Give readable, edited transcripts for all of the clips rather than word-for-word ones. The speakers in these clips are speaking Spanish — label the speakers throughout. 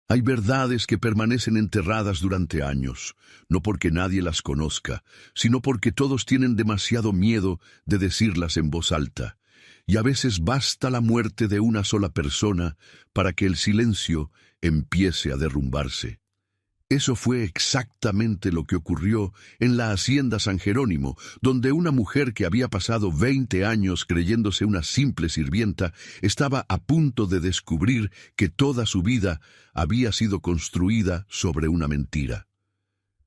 Speaker 1: Hay verdades que permanecen enterradas durante años, no porque nadie las conozca, sino porque todos tienen demasiado miedo de decirlas en voz alta. Y a veces basta la muerte de una sola persona para que el silencio empiece a derrumbarse. Eso fue exactamente lo que ocurrió en la hacienda San Jerónimo, donde una mujer que había pasado 20 años creyéndose una simple sirvienta estaba a punto de descubrir que toda su vida había sido construida sobre una mentira.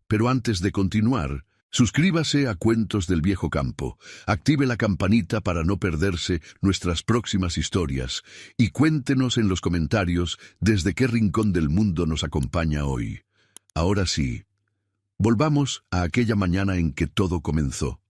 Speaker 1: Pero antes de continuar, suscríbase a Cuentos del Viejo Campo, active la campanita para no perderse nuestras próximas historias y cuéntenos en los comentarios desde qué rincón del mundo nos acompaña hoy. Ahora sí, volvamos a aquella mañana en que todo comenzó.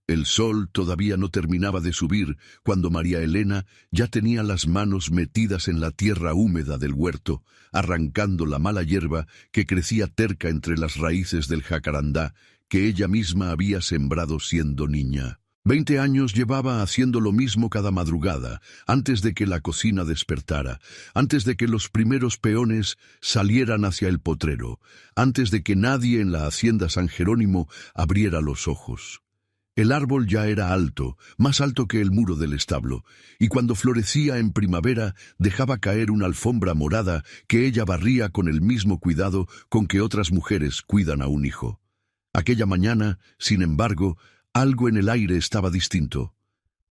Speaker 1: El sol todavía no terminaba de subir cuando María Elena ya tenía las manos metidas en la tierra húmeda del huerto, arrancando la mala hierba que crecía terca entre las raíces del jacarandá que ella misma había sembrado siendo niña. 20 años llevaba haciendo lo mismo cada madrugada, antes de que la cocina despertara, antes de que los primeros peones salieran hacia el potrero, antes de que nadie en la hacienda San Jerónimo abriera los ojos. El árbol ya era alto, más alto que el muro del establo, y cuando florecía en primavera dejaba caer una alfombra morada que ella barría con el mismo cuidado con que otras mujeres cuidan a un hijo. Aquella mañana, sin embargo, algo en el aire estaba distinto.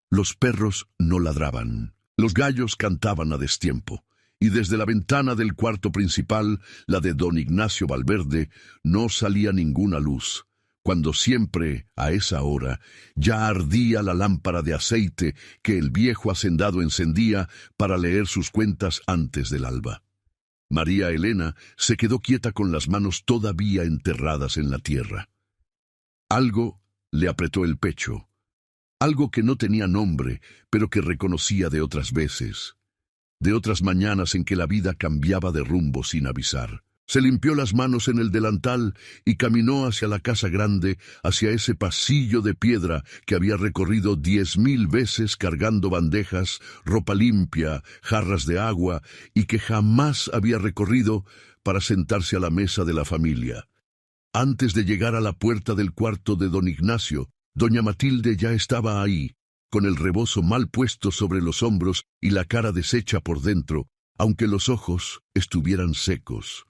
Speaker 1: Los perros no ladraban. Los gallos cantaban a destiempo. Y desde la ventana del cuarto principal, la de don Ignacio Valverde, no salía ninguna luz, cuando siempre, a esa hora, ya ardía la lámpara de aceite que el viejo hacendado encendía para leer sus cuentas antes del alba. María Elena se quedó quieta con las manos todavía enterradas en la tierra. Algo le apretó el pecho, algo que no tenía nombre, pero que reconocía de otras veces, de otras mañanas en que la vida cambiaba de rumbo sin avisar. Se limpió las manos en el delantal y caminó hacia la casa grande, hacia ese pasillo de piedra que había recorrido 10,000 veces cargando bandejas, ropa limpia, jarras de agua, y que jamás había recorrido para sentarse a la mesa de la familia. Antes de llegar a la puerta del cuarto de don Ignacio, doña Matilde ya estaba ahí, con el rebozo mal puesto sobre los hombros y la cara deshecha por dentro, aunque los ojos estuvieran secos.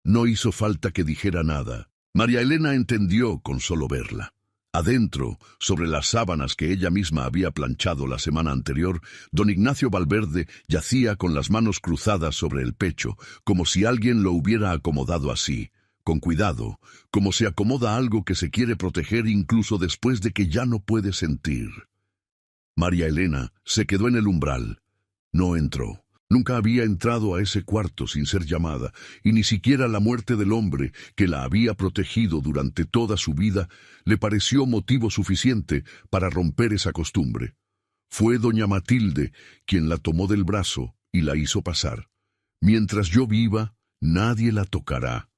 Speaker 1: No hizo falta que dijera nada. María Elena entendió con solo verla. Adentro, sobre las sábanas que ella misma había planchado la semana anterior, don Ignacio Valverde yacía con las manos cruzadas sobre el pecho, como si alguien lo hubiera acomodado así, con cuidado, como se acomoda algo que se quiere proteger incluso después de que ya no puede sentir. María Elena se quedó en el umbral. No entró. Nunca había entrado a ese cuarto sin ser llamada, y ni siquiera la muerte del hombre que la había protegido durante toda su vida le pareció motivo suficiente para romper esa costumbre. Fue doña Matilde quien la tomó del brazo y la hizo pasar. Mientras yo viva, nadie la tocará.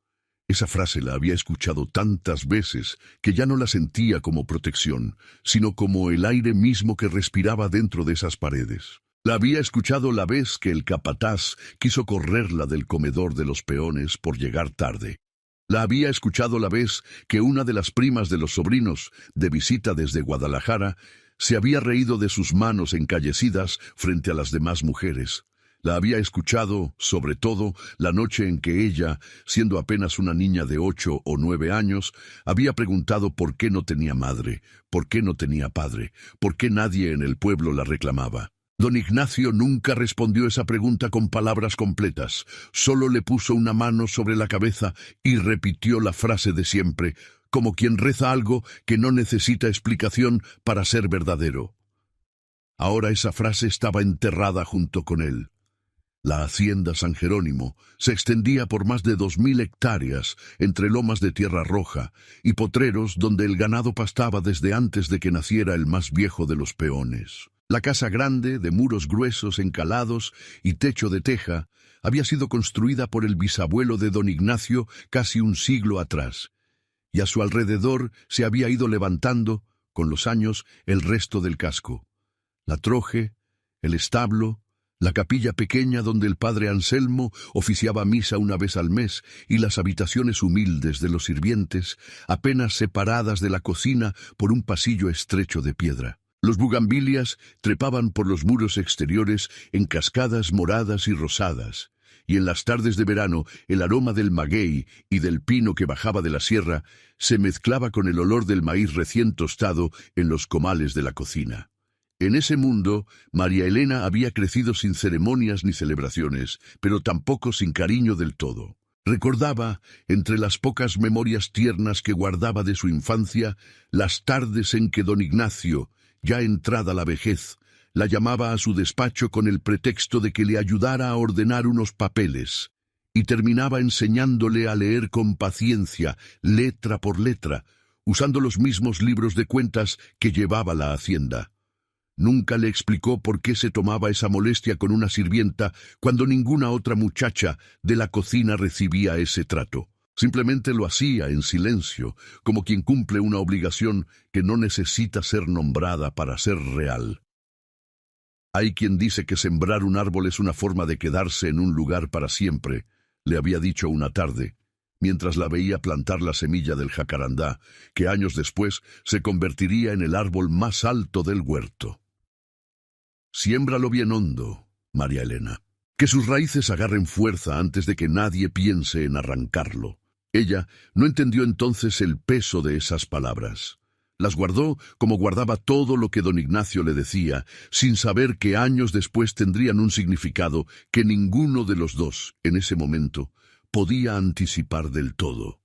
Speaker 1: Esa frase la había escuchado tantas veces que ya no la sentía como protección, sino como el aire mismo que respiraba dentro de esas paredes. La había escuchado la vez que el capataz quiso correrla del comedor de los peones por llegar tarde. La había escuchado la vez que una de las primas de los sobrinos, de visita desde Guadalajara, se había reído de sus manos encallecidas frente a las demás mujeres. La había escuchado, sobre todo, la noche en que ella, siendo apenas una niña de 8 o 9 años, había preguntado por qué no tenía madre, por qué no tenía padre, por qué nadie en el pueblo la reclamaba. Don Ignacio nunca respondió esa pregunta con palabras completas, solo le puso una mano sobre la cabeza y repitió la frase de siempre, como quien reza algo que no necesita explicación para ser verdadero. Ahora esa frase estaba enterrada junto con él. La hacienda San Jerónimo se extendía por más de 2,000 hectáreas entre lomas de tierra roja y potreros donde el ganado pastaba desde antes de que naciera el más viejo de los peones. La casa grande, de muros gruesos encalados y techo de teja, había sido construida por el bisabuelo de don Ignacio casi un siglo atrás, y a su alrededor se había ido levantando, con los años, el resto del casco. La troje, el establo, La capilla pequeña donde el padre Anselmo oficiaba misa una vez al mes y las habitaciones humildes de los sirvientes, apenas separadas de la cocina por un pasillo estrecho de piedra. Los bugambilias trepaban por los muros exteriores en cascadas moradas y rosadas, y en las tardes de verano el aroma del maguey y del pino que bajaba de la sierra se mezclaba con el olor del maíz recién tostado en los comales de la cocina. En ese mundo, María Elena había crecido sin ceremonias ni celebraciones, pero tampoco sin cariño del todo. Recordaba, entre las pocas memorias tiernas que guardaba de su infancia, las tardes en que don Ignacio, ya entrada la vejez, la llamaba a su despacho con el pretexto de que le ayudara a ordenar unos papeles, y terminaba enseñándole a leer con paciencia, letra por letra, usando los mismos libros de cuentas que llevaba la hacienda. Nunca le explicó por qué se tomaba esa molestia con una sirvienta cuando ninguna otra muchacha de la cocina recibía ese trato. Simplemente lo hacía en silencio, como quien cumple una obligación que no necesita ser nombrada para ser real. Hay quien dice que sembrar un árbol es una forma de quedarse en un lugar para siempre, le había dicho una tarde, mientras la veía plantar la semilla del jacarandá, que años después se convertiría en el árbol más alto del huerto. Siémbralo bien hondo, María Elena, que sus raíces agarren fuerza antes de que nadie piense en arrancarlo. Ella no entendió entonces el peso de esas palabras. Las guardó como guardaba todo lo que don Ignacio le decía, sin saber que años después tendrían un significado que ninguno de los dos, en ese momento, podía anticipar del todo.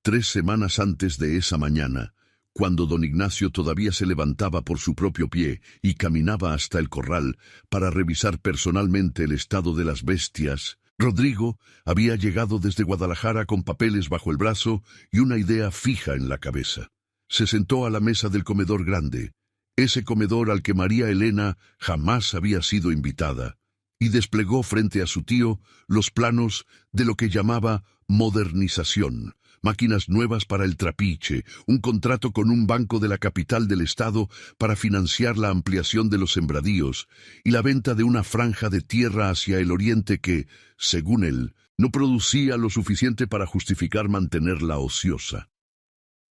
Speaker 1: 3 semanas antes de esa mañana, cuando don Ignacio todavía se levantaba por su propio pie y caminaba hasta el corral para revisar personalmente el estado de las bestias, Rodrigo había llegado desde Guadalajara con papeles bajo el brazo y una idea fija en la cabeza. Se sentó a la mesa del comedor grande, ese comedor al que María Elena jamás había sido invitada, y desplegó frente a su tío los planos de lo que llamaba modernización, máquinas nuevas para el trapiche, un contrato con un banco de la capital del estado para financiar la ampliación de los sembradíos y la venta de una franja de tierra hacia el oriente que, según él, no producía lo suficiente para justificar mantenerla ociosa.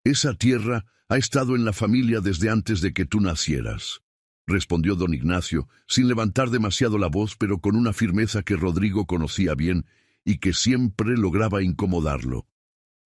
Speaker 1: «Esa tierra ha estado en la familia desde antes de que tú nacieras», respondió don Ignacio, sin levantar demasiado la voz, pero con una firmeza que Rodrigo conocía bien y que siempre lograba incomodarlo.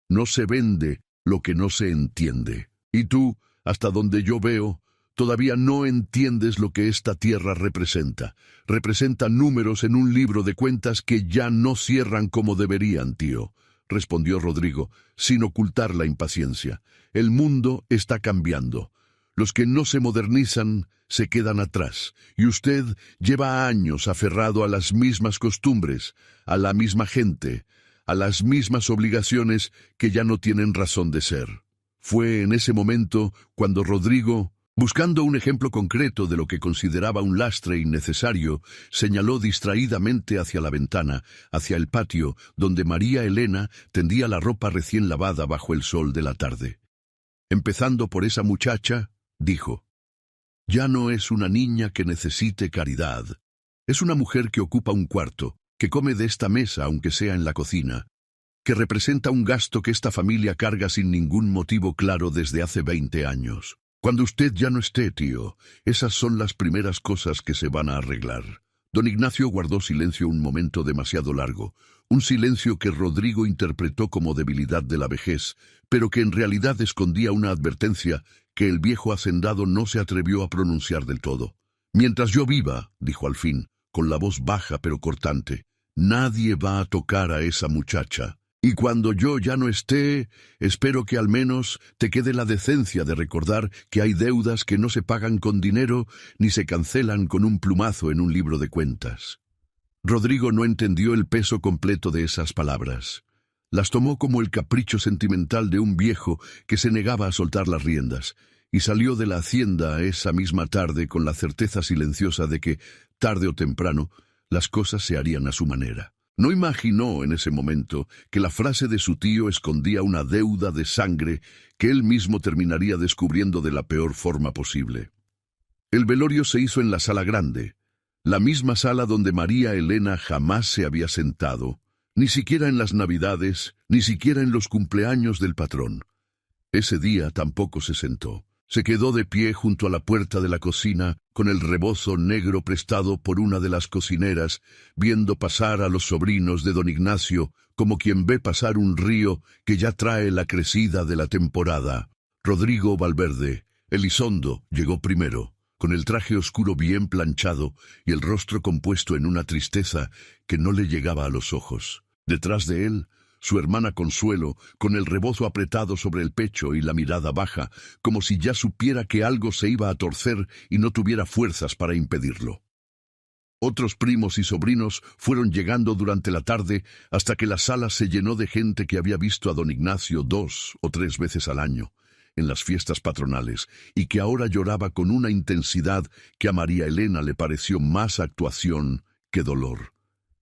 Speaker 1: «No se vende lo que no se entiende. Y tú, hasta donde yo veo, todavía no entiendes lo que esta tierra representa. Representa números en un libro de cuentas que ya no cierran como deberían, tío», respondió Rodrigo, sin ocultar la impaciencia. «El mundo está cambiando. Los que no se modernizan se quedan atrás, y usted lleva años aferrado a las mismas costumbres, a la misma gente, a las mismas obligaciones que ya no tienen razón de ser». Fue en ese momento cuando Rodrigo, buscando un ejemplo concreto de lo que consideraba un lastre innecesario, señaló distraídamente hacia la ventana, hacia el patio, donde María Elena tendía la ropa recién lavada bajo el sol de la tarde. «Empezando por esa muchacha», dijo, «ya no es una niña que necesite caridad. Es una mujer que ocupa un cuarto, que come de esta mesa aunque sea en la cocina, que representa un gasto que esta familia carga sin ningún motivo claro desde hace 20 años. Cuando usted ya no esté, tío, esas son las primeras cosas que se van a arreglar». Don Ignacio guardó silencio un momento demasiado largo, un silencio que Rodrigo interpretó como debilidad de la vejez, pero que en realidad escondía una advertencia que el viejo hacendado no se atrevió a pronunciar del todo. «Mientras yo viva», dijo al fin, con la voz baja pero cortante, «nadie va a tocar a esa muchacha. Y cuando yo ya no esté, espero que al menos te quede la decencia de recordar que hay deudas que no se pagan con dinero ni se cancelan con un plumazo en un libro de cuentas». Rodrigo no entendió el peso completo de esas palabras. Las tomó como el capricho sentimental de un viejo que se negaba a soltar las riendas, y salió de la hacienda esa misma tarde con la certeza silenciosa de que, tarde o temprano, las cosas se harían a su manera. No imaginó en ese momento que la frase de su tío escondía una deuda de sangre que él mismo terminaría descubriendo de la peor forma posible. El velorio se hizo en la sala grande. La misma sala donde María Elena jamás se había sentado, ni siquiera en las Navidades, ni siquiera en los cumpleaños del patrón. Ese día tampoco se sentó. Se quedó de pie junto a la puerta de la cocina, con el rebozo negro prestado por una de las cocineras, viendo pasar a los sobrinos de don Ignacio como quien ve pasar un río que ya trae la crecida de la temporada. Rodrigo Valverde, Elizondo, llegó primero, con el traje oscuro bien planchado y el rostro compuesto en una tristeza que no le llegaba a los ojos. Detrás de él, su hermana Consuelo, con el rebozo apretado sobre el pecho y la mirada baja, como si ya supiera que algo se iba a torcer y no tuviera fuerzas para impedirlo. Otros primos y sobrinos fueron llegando durante la tarde hasta que la sala se llenó de gente que había visto a don Ignacio 2 o 3 veces al año, en las fiestas patronales, y que ahora lloraba con una intensidad que a María Elena le pareció más actuación que dolor.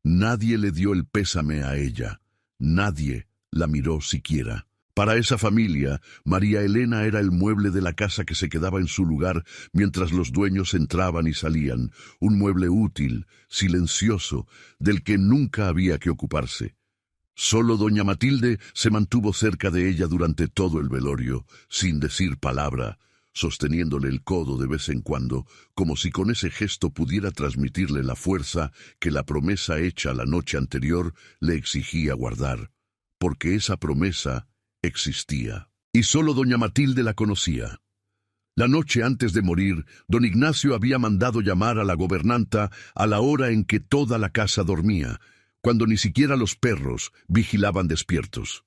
Speaker 1: Nadie le dio el pésame a ella. Nadie la miró siquiera. Para esa familia, María Elena era el mueble de la casa que se quedaba en su lugar mientras los dueños entraban y salían, un mueble útil, silencioso, del que nunca había que ocuparse. Solo doña Matilde se mantuvo cerca de ella durante todo el velorio, sin decir palabra, sosteniéndole el codo de vez en cuando, como si con ese gesto pudiera transmitirle la fuerza que la promesa hecha la noche anterior le exigía guardar, porque esa promesa existía, y solo doña Matilde la conocía. La noche antes de morir, don Ignacio había mandado llamar a la gobernanta a la hora en que toda la casa dormía, cuando ni siquiera los perros vigilaban despiertos.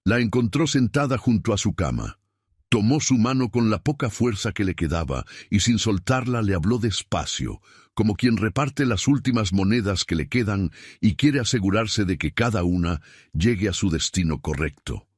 Speaker 1: La encontró sentada junto a su cama. Tomó su mano con la poca fuerza que le quedaba y sin soltarla le habló despacio, como quien reparte las últimas monedas que le quedan y quiere asegurarse de que cada una llegue a su destino correcto.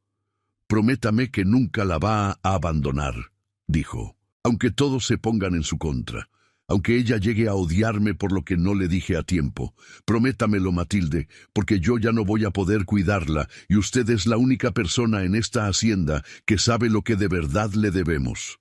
Speaker 1: «Prométame que nunca la va a abandonar», dijo, «aunque todos se pongan en su contra. Aunque ella llegue a odiarme por lo que no le dije a tiempo. Prométamelo, Matilde, porque yo ya no voy a poder cuidarla, y usted es la única persona en esta hacienda que sabe lo que de verdad le debemos».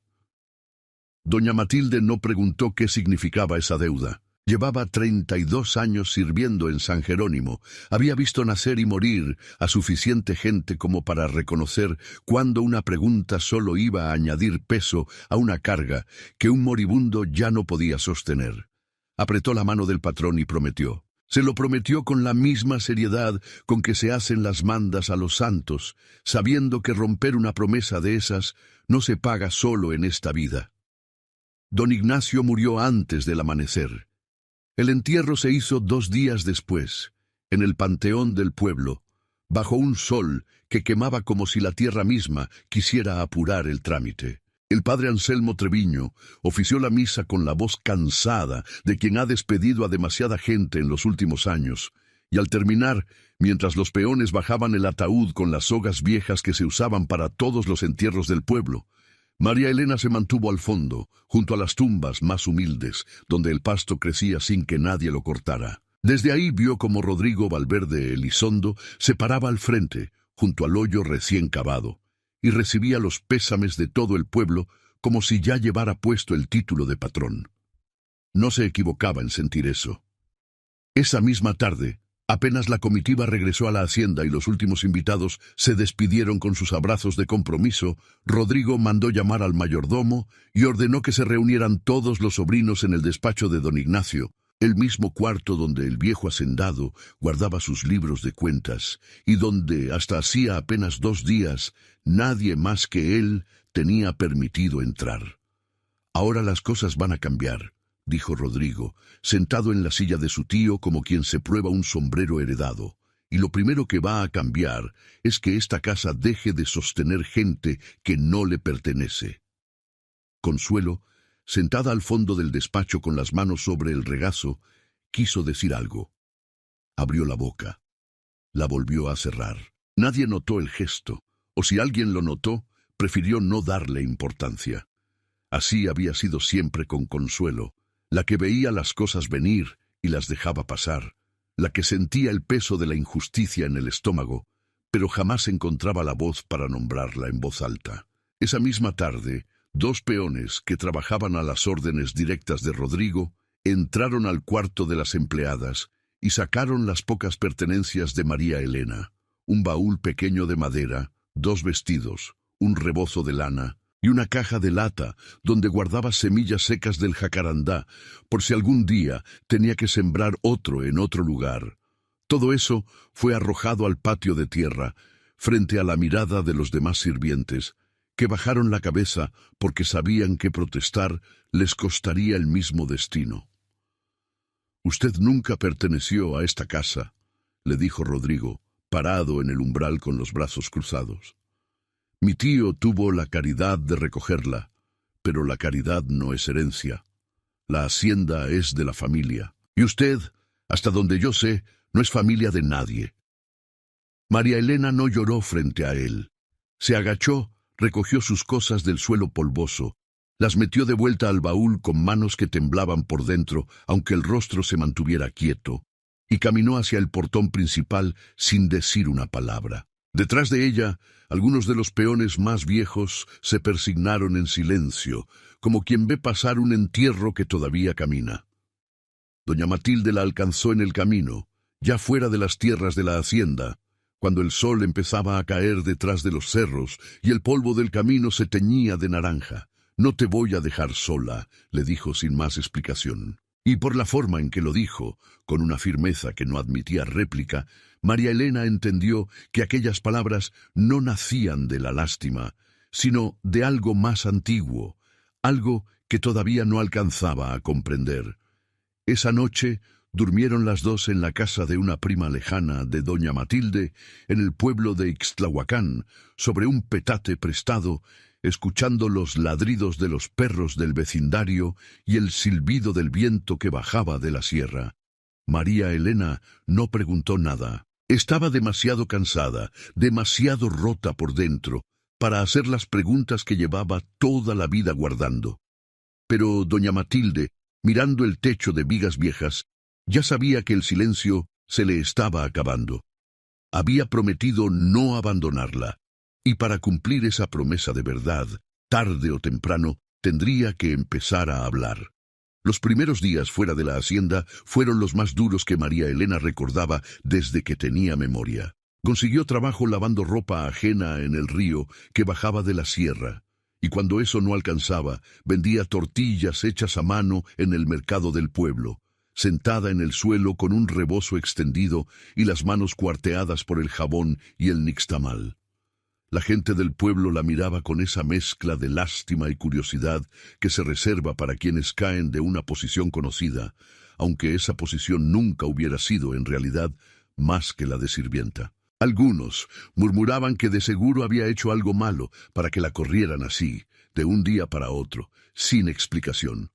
Speaker 1: Doña Matilde no preguntó qué significaba esa deuda. Llevaba 32 años sirviendo en San Jerónimo. Había visto nacer y morir a suficiente gente como para reconocer cuándo una pregunta solo iba a añadir peso a una carga que un moribundo ya no podía sostener. Apretó la mano del patrón y prometió. Se lo prometió con la misma seriedad con que se hacen las mandas a los santos, sabiendo que romper una promesa de esas no se paga solo en esta vida. Don Ignacio murió antes del amanecer. El entierro se hizo 2 días después, en el panteón del pueblo, bajo un sol que quemaba como si la tierra misma quisiera apurar el trámite. El padre Anselmo Treviño ofició la misa con la voz cansada de quien ha despedido a demasiada gente en los últimos años, y al terminar, mientras los peones bajaban el ataúd con las sogas viejas que se usaban para todos los entierros del pueblo, María Elena se mantuvo al fondo, junto a las tumbas más humildes, donde el pasto crecía sin que nadie lo cortara. Desde ahí vio como Rodrigo Valverde Elizondo se paraba al frente, junto al hoyo recién cavado, y recibía los pésames de todo el pueblo como si ya llevara puesto el título de patrón. No se equivocaba en sentir eso. Esa misma tarde, apenas la comitiva regresó a la hacienda y los últimos invitados se despidieron con sus abrazos de compromiso, Rodrigo mandó llamar al mayordomo y ordenó que se reunieran todos los sobrinos en el despacho de don Ignacio, el mismo cuarto donde el viejo hacendado guardaba sus libros de cuentas y donde, hasta hacía apenas 2 días, nadie más que él tenía permitido entrar. «Ahora las cosas van a cambiar», dijo Rodrigo, sentado en la silla de su tío como quien se prueba un sombrero heredado, «y lo primero que va a cambiar es que esta casa deje de sostener gente que no le pertenece». Consuelo, sentada al fondo del despacho con las manos sobre el regazo, quiso decir algo. Abrió la boca. La volvió a cerrar. Nadie notó el gesto, o si alguien lo notó, prefirió no darle importancia. Así había sido siempre con Consuelo, la que veía las cosas venir y las dejaba pasar, la que sentía el peso de la injusticia en el estómago, pero jamás encontraba la voz para nombrarla en voz alta. Esa misma tarde, 2 peones que trabajaban a las órdenes directas de Rodrigo entraron al cuarto de las empleadas y sacaron las pocas pertenencias de María Elena: un baúl pequeño de madera, 2 vestidos, un rebozo de lana y una caja de lata donde guardaba semillas secas del jacarandá, por si algún día tenía que sembrar otro en otro lugar. Todo eso fue arrojado al patio de tierra, frente a la mirada de los demás sirvientes, que bajaron la cabeza porque sabían que protestar les costaría el mismo destino. «Usted nunca perteneció a esta casa», le dijo Rodrigo, parado en el umbral con los brazos cruzados. «Mi tío tuvo la caridad de recogerla, pero la caridad no es herencia. La hacienda es de la familia. Y usted, hasta donde yo sé, no es familia de nadie». María Elena no lloró frente a él. Se agachó, recogió sus cosas del suelo polvoso, las metió de vuelta al baúl con manos que temblaban por dentro, aunque el rostro se mantuviera quieto, y caminó hacia el portón principal sin decir una palabra. Detrás de ella, algunos de los peones más viejos se persignaron en silencio, como quien ve pasar un entierro que todavía camina. Doña Matilde la alcanzó en el camino, ya fuera de las tierras de la hacienda, cuando el sol empezaba a caer detrás de los cerros y el polvo del camino se teñía de naranja. «No te voy a dejar sola», le dijo sin más explicación. Y por la forma en que lo dijo, con una firmeza que no admitía réplica, María Elena entendió que aquellas palabras no nacían de la lástima, sino de algo más antiguo, algo que todavía no alcanzaba a comprender. Esa noche durmieron las dos en la casa de una prima lejana de doña Matilde, en el pueblo de Ixtlahuacán, sobre un petate prestado, escuchando los ladridos de los perros del vecindario y el silbido del viento que bajaba de la sierra. María Elena no preguntó nada. Estaba demasiado cansada, demasiado rota por dentro, para hacer las preguntas que llevaba toda la vida guardando. Pero doña Matilde, mirando el techo de vigas viejas, ya sabía que el silencio se le estaba acabando. Había prometido no abandonarla, y para cumplir esa promesa de verdad, tarde o temprano, tendría que empezar a hablar. Los primeros días fuera de la hacienda fueron los más duros que María Elena recordaba desde que tenía memoria. Consiguió trabajo lavando ropa ajena en el río que bajaba de la sierra, y cuando eso no alcanzaba, vendía tortillas hechas a mano en el mercado del pueblo, sentada en el suelo con un rebozo extendido y las manos cuarteadas por el jabón y el nixtamal. La gente del pueblo la miraba con esa mezcla de lástima y curiosidad que se reserva para quienes caen de una posición conocida, aunque esa posición nunca hubiera sido, en realidad, más que la de sirvienta. Algunos murmuraban que de seguro había hecho algo malo para que la corrieran así, de un día para otro, sin explicación.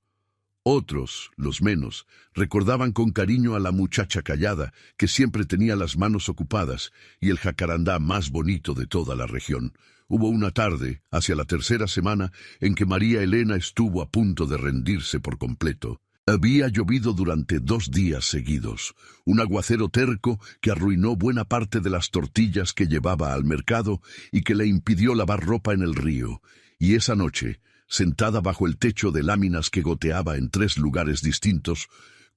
Speaker 1: Otros, los menos, recordaban con cariño a la muchacha callada, que siempre tenía las manos ocupadas, y el jacarandá más bonito de toda la región. Hubo una tarde, hacia la tercera semana, en que María Elena estuvo a punto de rendirse por completo. Había llovido durante 2 días seguidos, un aguacero terco que arruinó buena parte de las tortillas que llevaba al mercado y que le impidió lavar ropa en el río, y esa noche, sentada bajo el techo de láminas que goteaba en 3 lugares distintos,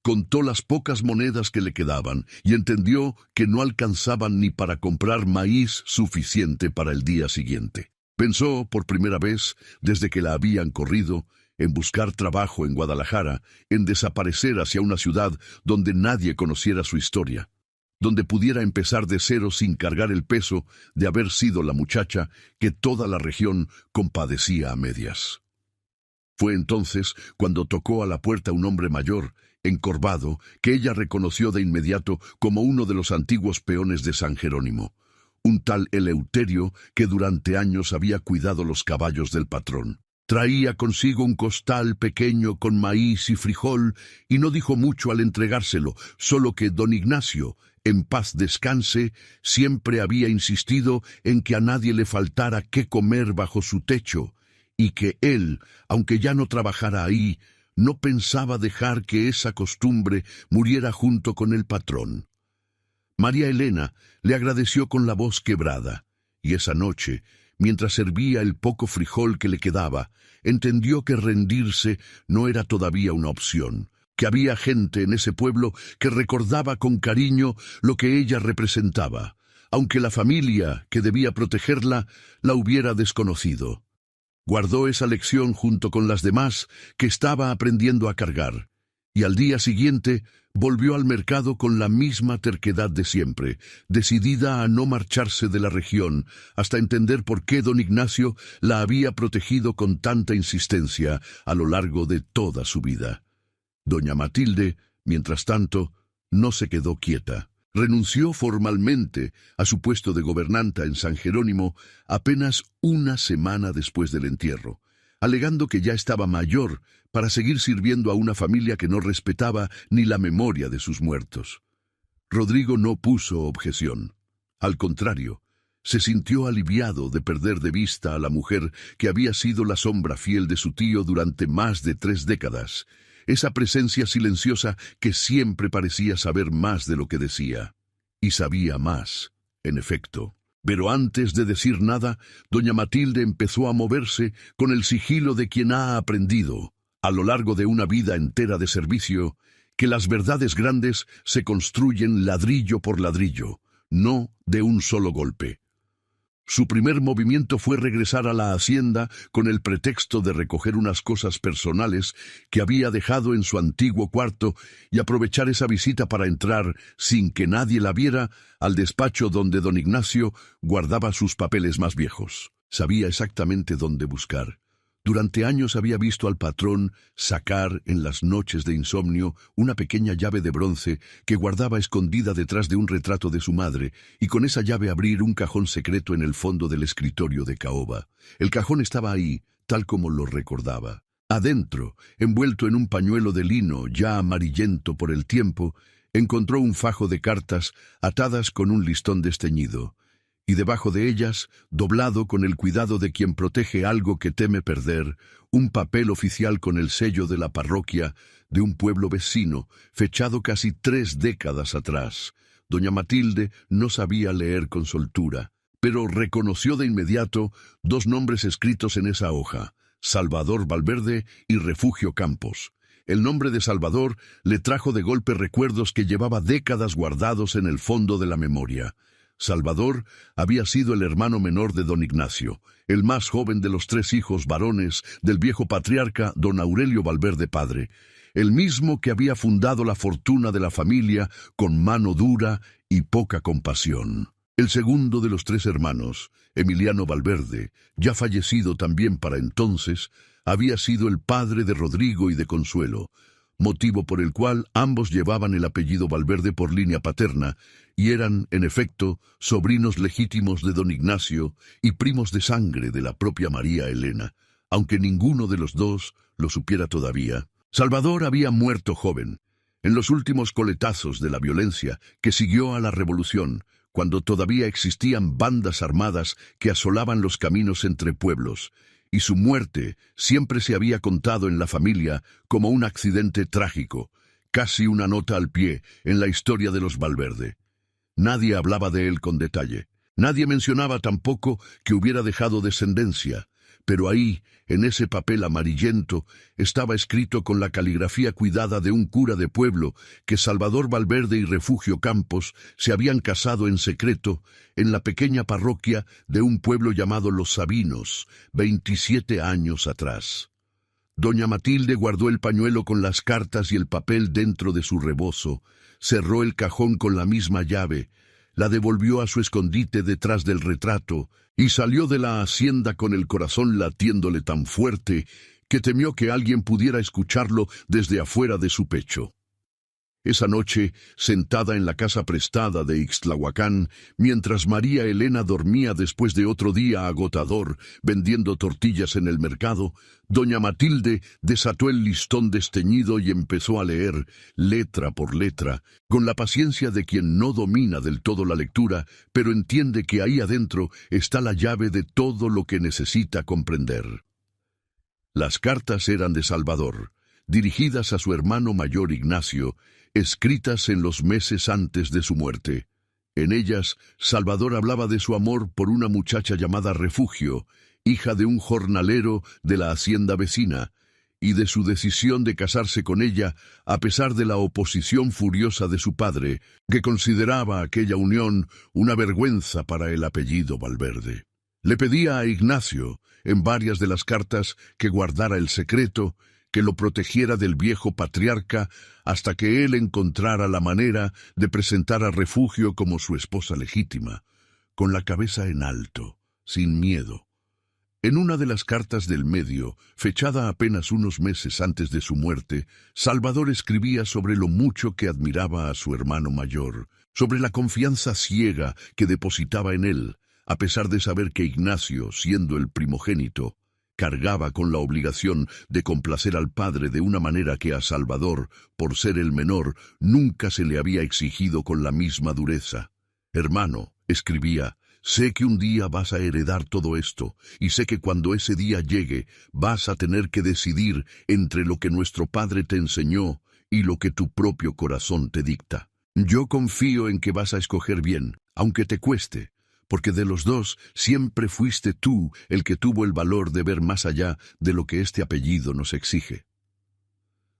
Speaker 1: contó las pocas monedas que le quedaban y entendió que no alcanzaban ni para comprar maíz suficiente para el día siguiente. Pensó, por primera vez, desde que la habían corrido, en buscar trabajo en Guadalajara, en desaparecer hacia una ciudad donde nadie conociera su historia, donde pudiera empezar de cero sin cargar el peso de haber sido la muchacha que toda la región compadecía a medias. Fue entonces cuando tocó a la puerta un hombre mayor, encorvado, que ella reconoció de inmediato como uno de los antiguos peones de San Jerónimo, un tal Eleuterio que durante años había cuidado los caballos del patrón. Traía consigo un costal pequeño con maíz y frijol, y no dijo mucho al entregárselo, solo que don Ignacio, en paz descanse, siempre había insistido en que a nadie le faltara qué comer bajo su techo, y que él, aunque ya no trabajara ahí, no pensaba dejar que esa costumbre muriera junto con el patrón. María Elena le agradeció con la voz quebrada, y esa noche, mientras servía el poco frijol que le quedaba, entendió que rendirse no era todavía una opción, que había gente en ese pueblo que recordaba con cariño lo que ella representaba, aunque la familia que debía protegerla la hubiera desconocido. Guardó esa lección junto con las demás que estaba aprendiendo a cargar, y al día siguiente volvió al mercado con la misma terquedad de siempre, decidida a no marcharse de la región hasta entender por qué don Ignacio la había protegido con tanta insistencia a lo largo de toda su vida. Doña Matilde, mientras tanto, no se quedó quieta. Renunció formalmente a su puesto de gobernanta en San Jerónimo apenas una semana después del entierro, alegando que ya estaba mayor para seguir sirviendo a una familia que no respetaba ni la memoria de sus muertos. Rodrigo no puso objeción. Al contrario, se sintió aliviado de perder de vista a la mujer que había sido la sombra fiel de su tío durante más de 3 décadas, esa presencia silenciosa que siempre parecía saber más de lo que decía. Y sabía más, en efecto. Pero antes de decir nada, doña Matilde empezó a moverse con el sigilo de quien ha aprendido, a lo largo de una vida entera de servicio, que las verdades grandes se construyen ladrillo por ladrillo, no de un solo golpe. Su primer movimiento fue regresar a la hacienda con el pretexto de recoger unas cosas personales que había dejado en su antiguo cuarto y aprovechar esa visita para entrar, sin que nadie la viera, al despacho donde don Ignacio guardaba sus papeles más viejos. Sabía exactamente dónde buscar. Durante años había visto al patrón sacar en las noches de insomnio una pequeña llave de bronce que guardaba escondida detrás de un retrato de su madre, y con esa llave abrir un cajón secreto en el fondo del escritorio de caoba. El cajón estaba ahí, tal como lo recordaba. Adentro, envuelto en un pañuelo de lino ya amarillento por el tiempo, encontró un fajo de cartas atadas con un listón desteñido, y debajo de ellas, doblado con el cuidado de quien protege algo que teme perder, un papel oficial con el sello de la parroquia de un pueblo vecino, fechado casi 3 décadas atrás. Doña Matilde no sabía leer con soltura, pero reconoció de inmediato 2 nombres escritos en esa hoja: Salvador Valverde y Refugio Campos. El nombre de Salvador le trajo de golpe recuerdos que llevaba décadas guardados en el fondo de la memoria. Salvador había sido el hermano menor de don Ignacio, el más joven de los 3 hijos varones del viejo patriarca don Aurelio Valverde padre, el mismo que había fundado la fortuna de la familia con mano dura y poca compasión. El segundo de los 3 hermanos, Emiliano Valverde, ya fallecido también para entonces, había sido el padre de Rodrigo y de Consuelo, motivo por el cual ambos llevaban el apellido Valverde por línea paterna y eran, en efecto, sobrinos legítimos de don Ignacio y primos de sangre de la propia María Elena, aunque ninguno de los 2 lo supiera todavía. Salvador había muerto joven, en los últimos coletazos de la violencia que siguió a la Revolución, cuando todavía existían bandas armadas que asolaban los caminos entre pueblos, y su muerte siempre se había contado en la familia como un accidente trágico, casi una nota al pie en la historia de los Valverde. Nadie hablaba de él con detalle. Nadie mencionaba tampoco que hubiera dejado descendencia, pero ahí, en ese papel amarillento, estaba escrito con la caligrafía cuidada de un cura de pueblo que Salvador Valverde y Refugio Campos se habían casado en secreto en la pequeña parroquia de un pueblo llamado Los Sabinos, 27 años atrás. Doña Matilde guardó el pañuelo con las cartas y el papel dentro de su rebozo, cerró el cajón con la misma llave, la devolvió a su escondite detrás del retrato y salió de la hacienda con el corazón latiéndole tan fuerte que temió que alguien pudiera escucharlo desde afuera de su pecho. Esa noche, sentada en la casa prestada de Ixtlahuacán, mientras María Elena dormía después de otro día agotador vendiendo tortillas en el mercado, doña Matilde desató el listón desteñido y empezó a leer, letra por letra, con la paciencia de quien no domina del todo la lectura, pero entiende que ahí adentro está la llave de todo lo que necesita comprender. Las cartas eran de Salvador, dirigidas a su hermano mayor Ignacio, escritas en los meses antes de su muerte. En ellas, Salvador hablaba de su amor por una muchacha llamada Refugio, hija de un jornalero de la hacienda vecina, y de su decisión de casarse con ella a pesar de la oposición furiosa de su padre, que consideraba aquella unión una vergüenza para el apellido Valverde. Le pedía a Ignacio, en varias de las cartas, que guardara el secreto, que lo protegiera del viejo patriarca hasta que él encontrara la manera de presentar a Refugio como su esposa legítima, con la cabeza en alto, sin miedo. En una de las cartas del medio, fechada apenas unos meses antes de su muerte, Salvador escribía sobre lo mucho que admiraba a su hermano mayor, sobre la confianza ciega que depositaba en él, a pesar de saber que Ignacio, siendo el primogénito, cargaba con la obligación de complacer al padre de una manera que a Salvador, por ser el menor, nunca se le había exigido con la misma dureza. «Hermano», escribía, «sé que un día vas a heredar todo esto, y sé que cuando ese día llegue vas a tener que decidir entre lo que nuestro padre te enseñó y lo que tu propio corazón te dicta. Yo confío en que vas a escoger bien, aunque te cueste, porque de los dos siempre fuiste tú el que tuvo el valor de ver más allá de lo que este apellido nos exige».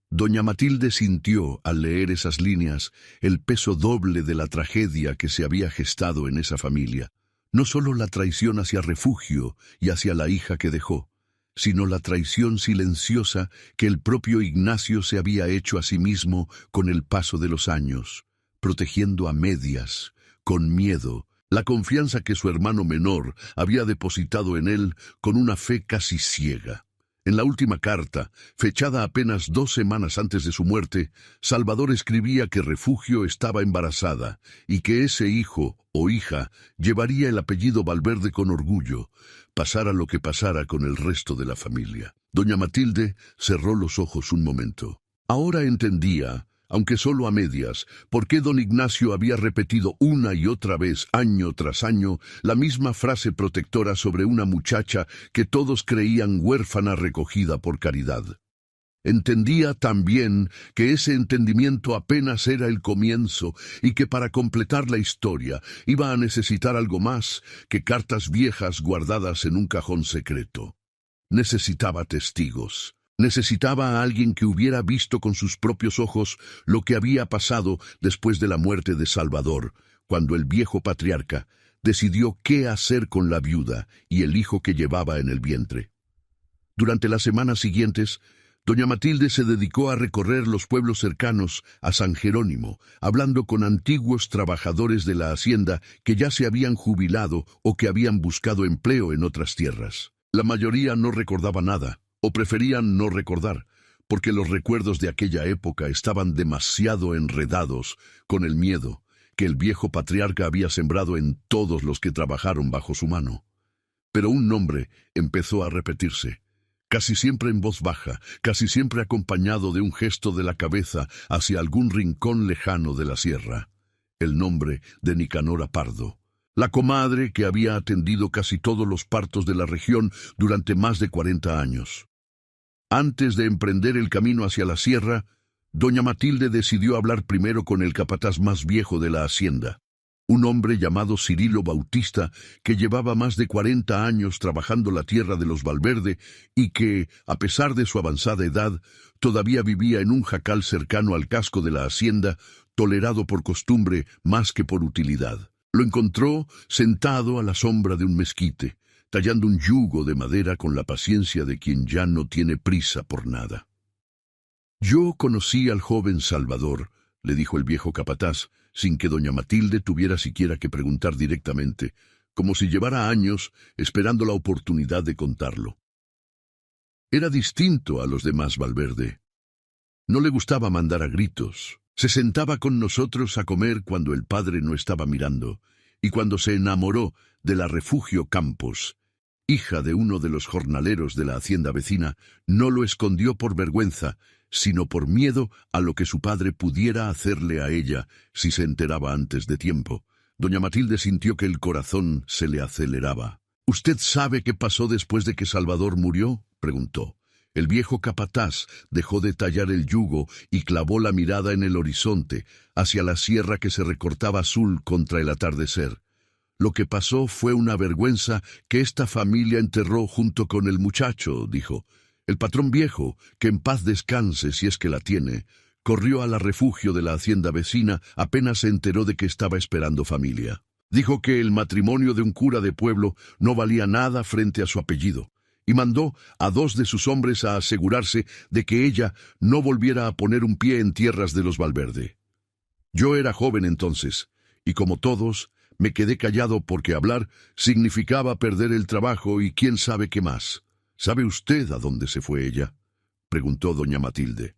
Speaker 1: Doña Matilde sintió, al leer esas líneas, el peso doble de la tragedia que se había gestado en esa familia. No solo la traición hacia Refugio y hacia la hija que dejó, sino la traición silenciosa que el propio Ignacio se había hecho a sí mismo con el paso de los años, protegiendo a medias, con miedo, la confianza que su hermano menor había depositado en él con una fe casi ciega. En la última carta, fechada apenas 2 semanas antes de su muerte, Salvador escribía que Refugio estaba embarazada y que ese hijo o hija llevaría el apellido Valverde con orgullo, pasara lo que pasara con el resto de la familia. Doña Matilde cerró los ojos un momento. Ahora entendía, aunque solo a medias, por qué don Ignacio había repetido una y otra vez, año tras año, la misma frase protectora sobre una muchacha que todos creían huérfana recogida por caridad. Entendía también que ese entendimiento apenas era el comienzo y que para completar la historia iba a necesitar algo más que cartas viejas guardadas en un cajón secreto. Necesitaba testigos. Necesitaba a alguien que hubiera visto con sus propios ojos lo que había pasado después de la muerte de Salvador, cuando el viejo patriarca decidió qué hacer con la viuda y el hijo que llevaba en el vientre. Durante las semanas siguientes, doña Matilde se dedicó a recorrer los pueblos cercanos a San Jerónimo, hablando con antiguos trabajadores de la hacienda que ya se habían jubilado o que habían buscado empleo en otras tierras. La mayoría no recordaba nada, o preferían no recordar, porque los recuerdos de aquella época estaban demasiado enredados con el miedo que el viejo patriarca había sembrado en todos los que trabajaron bajo su mano. Pero un nombre empezó a repetirse, casi siempre en voz baja, casi siempre acompañado de un gesto de la cabeza hacia algún rincón lejano de la sierra. El nombre de Nicanora Pardo, la comadre que había atendido casi todos los partos de la región durante más de 40 años. Antes de emprender el camino hacia la sierra, doña Matilde decidió hablar primero con el capataz más viejo de la hacienda, un hombre llamado Cirilo Bautista que llevaba más de 40 años trabajando la tierra de los Valverde y que, a pesar de su avanzada edad, todavía vivía en un jacal cercano al casco de la hacienda, tolerado por costumbre más que por utilidad. Lo encontró sentado a la sombra de un mezquite, tallando un yugo de madera con la paciencia de quien ya no tiene prisa por nada. «Yo conocí al joven Salvador», le dijo el viejo capataz, sin que doña Matilde tuviera siquiera que preguntar directamente, como si llevara años esperando la oportunidad de contarlo. Era distinto a los demás Valverde. No le gustaba mandar a gritos. Se sentaba con nosotros a comer cuando el padre no estaba mirando, y cuando se enamoró de la Refugio Campos, hija de uno de los jornaleros de la hacienda vecina, no lo escondió por vergüenza, sino por miedo a lo que su padre pudiera hacerle a ella si se enteraba antes de tiempo. Doña Matilde sintió que el corazón se le aceleraba. «¿Usted sabe qué pasó después de que Salvador murió?», preguntó. El viejo capataz dejó de tallar el yugo y clavó la mirada en el horizonte, hacia la sierra que se recortaba azul contra el atardecer. «Lo que pasó fue una vergüenza que esta familia enterró junto con el muchacho», dijo. El patrón viejo, que en paz descanse si es que la tiene, corrió al refugio de la hacienda vecina apenas se enteró de que estaba esperando familia. Dijo que el matrimonio de un cura de pueblo no valía nada frente a su apellido, y mandó a 2 de sus hombres a asegurarse de que ella no volviera a poner un pie en tierras de los Valverde. Yo era joven entonces, y como todos, me quedé callado porque hablar significaba perder el trabajo y quién sabe qué más. ¿Sabe usted a dónde se fue ella?, preguntó doña Matilde.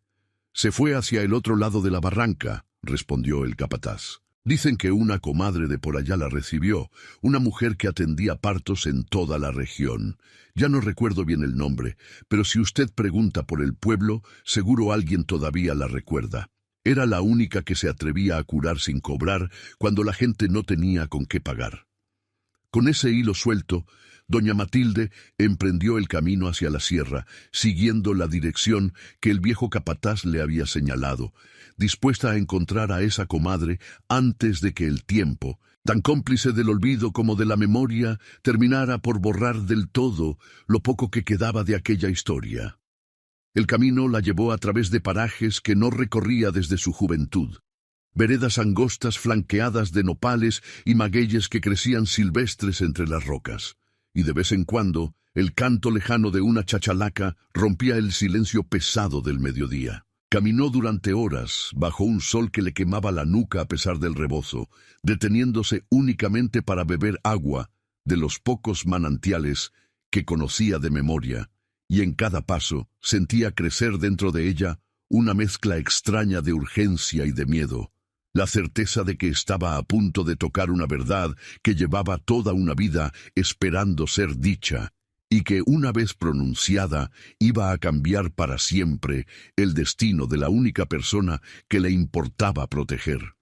Speaker 1: Se fue hacia el otro lado de la barranca, respondió el capataz. Dicen que una comadre de por allá la recibió, una mujer que atendía partos en toda la región. Ya no recuerdo bien el nombre, pero si usted pregunta por el pueblo, seguro alguien todavía la recuerda. Era la única que se atrevía a curar sin cobrar cuando la gente no tenía con qué pagar. Con ese hilo suelto, doña Matilde emprendió el camino hacia la sierra, siguiendo la dirección que el viejo capataz le había señalado, dispuesta a encontrar a esa comadre antes de que el tiempo, tan cómplice del olvido como de la memoria, terminara por borrar del todo lo poco que quedaba de aquella historia. El camino la llevó a través de parajes que no recorría desde su juventud. Veredas angostas flanqueadas de nopales y magueyes que crecían silvestres entre las rocas, y de vez en cuando el canto lejano de una chachalaca rompía el silencio pesado del mediodía. Caminó durante horas bajo un sol que le quemaba la nuca a pesar del rebozo, deteniéndose únicamente para beber agua de los pocos manantiales que conocía de memoria, y en cada paso sentía crecer dentro de ella una mezcla extraña de urgencia y de miedo, la certeza de que estaba a punto de tocar una verdad que llevaba toda una vida esperando ser dicha, y que una vez pronunciada iba a cambiar para siempre el destino de la única persona que le importaba proteger.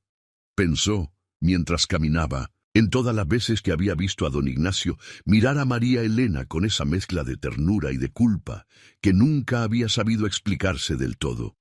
Speaker 1: Pensó, mientras caminaba, en todas las veces que había visto a don Ignacio mirar a María Elena con esa mezcla de ternura y de culpa que nunca había sabido explicarse del todo.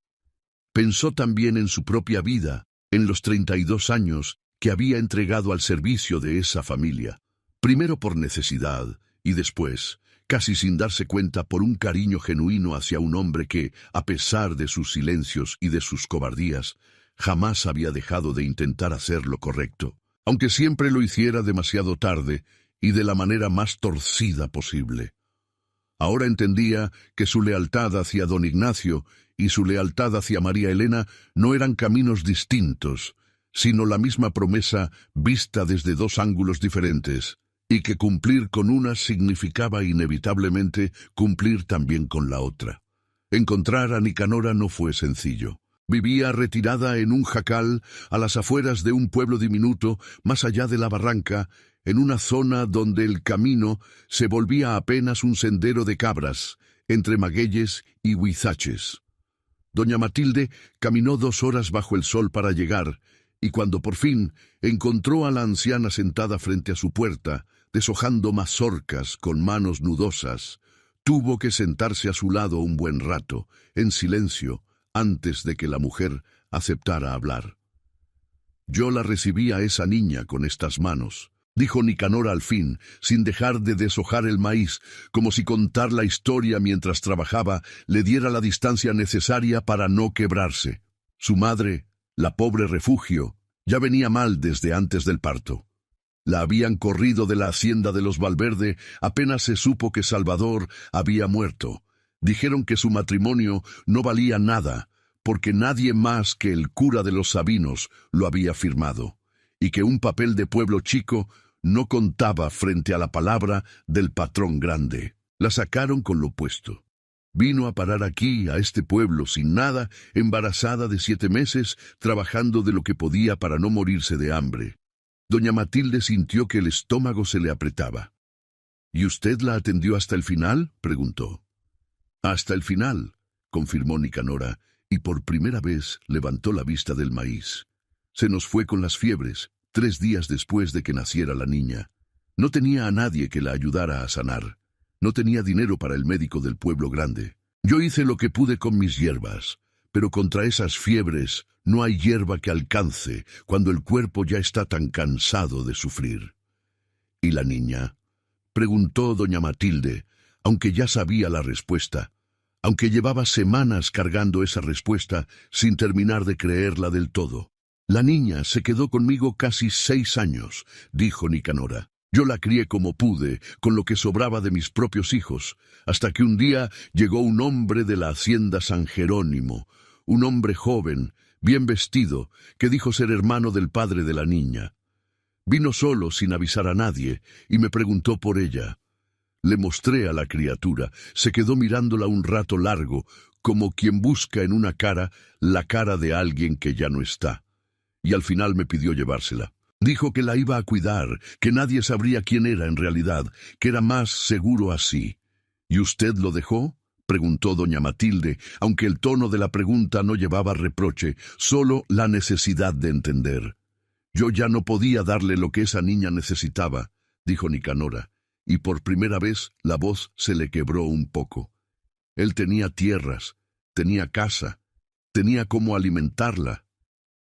Speaker 1: Pensó también en su propia vida, en los 32 años que había entregado al servicio de esa familia, primero por necesidad y después, casi sin darse cuenta, por un cariño genuino hacia un hombre que, a pesar de sus silencios y de sus cobardías, jamás había dejado de intentar hacer lo correcto, aunque siempre lo hiciera demasiado tarde y de la manera más torcida posible. Ahora entendía que su lealtad hacia don Ignacio y su lealtad hacia María Elena no eran caminos distintos, sino la misma promesa vista desde 2 ángulos diferentes, y que cumplir con una significaba inevitablemente cumplir también con la otra. Encontrar a Nicanora no fue sencillo. Vivía retirada en un jacal a las afueras de un pueblo diminuto, más allá de la barranca, en una zona donde el camino se volvía apenas un sendero de cabras, entre magueyes y huizaches. Doña Matilde caminó 2 horas bajo el sol para llegar, y cuando por fin encontró a la anciana sentada frente a su puerta, deshojando mazorcas con manos nudosas, tuvo que sentarse a su lado un buen rato, en silencio, antes de que la mujer aceptara hablar. «Yo la recibí a esa niña con estas manos», dijo Nicanor al fin, sin dejar de deshojar el maíz, como si contar la historia mientras trabajaba le diera la distancia necesaria para no quebrarse. Su madre, la pobre Refugio, ya venía mal desde antes del parto. La habían corrido de la hacienda de los Valverde apenas se supo que Salvador había muerto. Dijeron que su matrimonio no valía nada, porque nadie más que el cura de los Sabinos lo había firmado, y que un papel de pueblo chico no contaba frente a la palabra del patrón grande. La sacaron con lo puesto. Vino a parar aquí, a este pueblo, sin nada, embarazada de 7 meses, trabajando de lo que podía para no morirse de hambre. Doña Matilde sintió que el estómago se le apretaba. «¿Y usted la atendió hasta el final?», preguntó. «Hasta el final», confirmó Nicanora, y por primera vez levantó la vista del maíz. «Se nos fue con las fiebres, 3 días después de que naciera la niña. No tenía a nadie que la ayudara a sanar. No tenía dinero para el médico del pueblo grande. Yo hice lo que pude con mis hierbas, pero contra esas fiebres no hay hierba que alcance cuando el cuerpo ya está tan cansado de sufrir». «¿Y la niña?», preguntó doña Matilde, aunque ya sabía la respuesta. aunque llevaba semanas cargando esa respuesta sin terminar de creerla del todo. La niña se quedó conmigo casi 6 años, dijo Nicanora. Yo la crié como pude, con lo que sobraba de mis propios hijos, hasta que un día llegó un hombre de la hacienda San Jerónimo, un hombre joven, bien vestido, que dijo ser hermano del padre de la niña. Vino solo, sin avisar a nadie, y me preguntó por ella. Le mostré a la criatura, se quedó mirándola un rato largo, como quien busca en una cara la cara de alguien que ya no está, y al final me pidió llevársela. Dijo que la iba a cuidar, que nadie sabría quién era en realidad, que era más seguro así. ¿Y usted lo dejó?, preguntó doña Matilde, aunque el tono de la pregunta no llevaba reproche, solo la necesidad de entender. Yo ya no podía darle lo que esa niña necesitaba, dijo Nicanora, y por primera vez la voz se le quebró un poco. Él tenía tierras, tenía casa, tenía cómo alimentarla.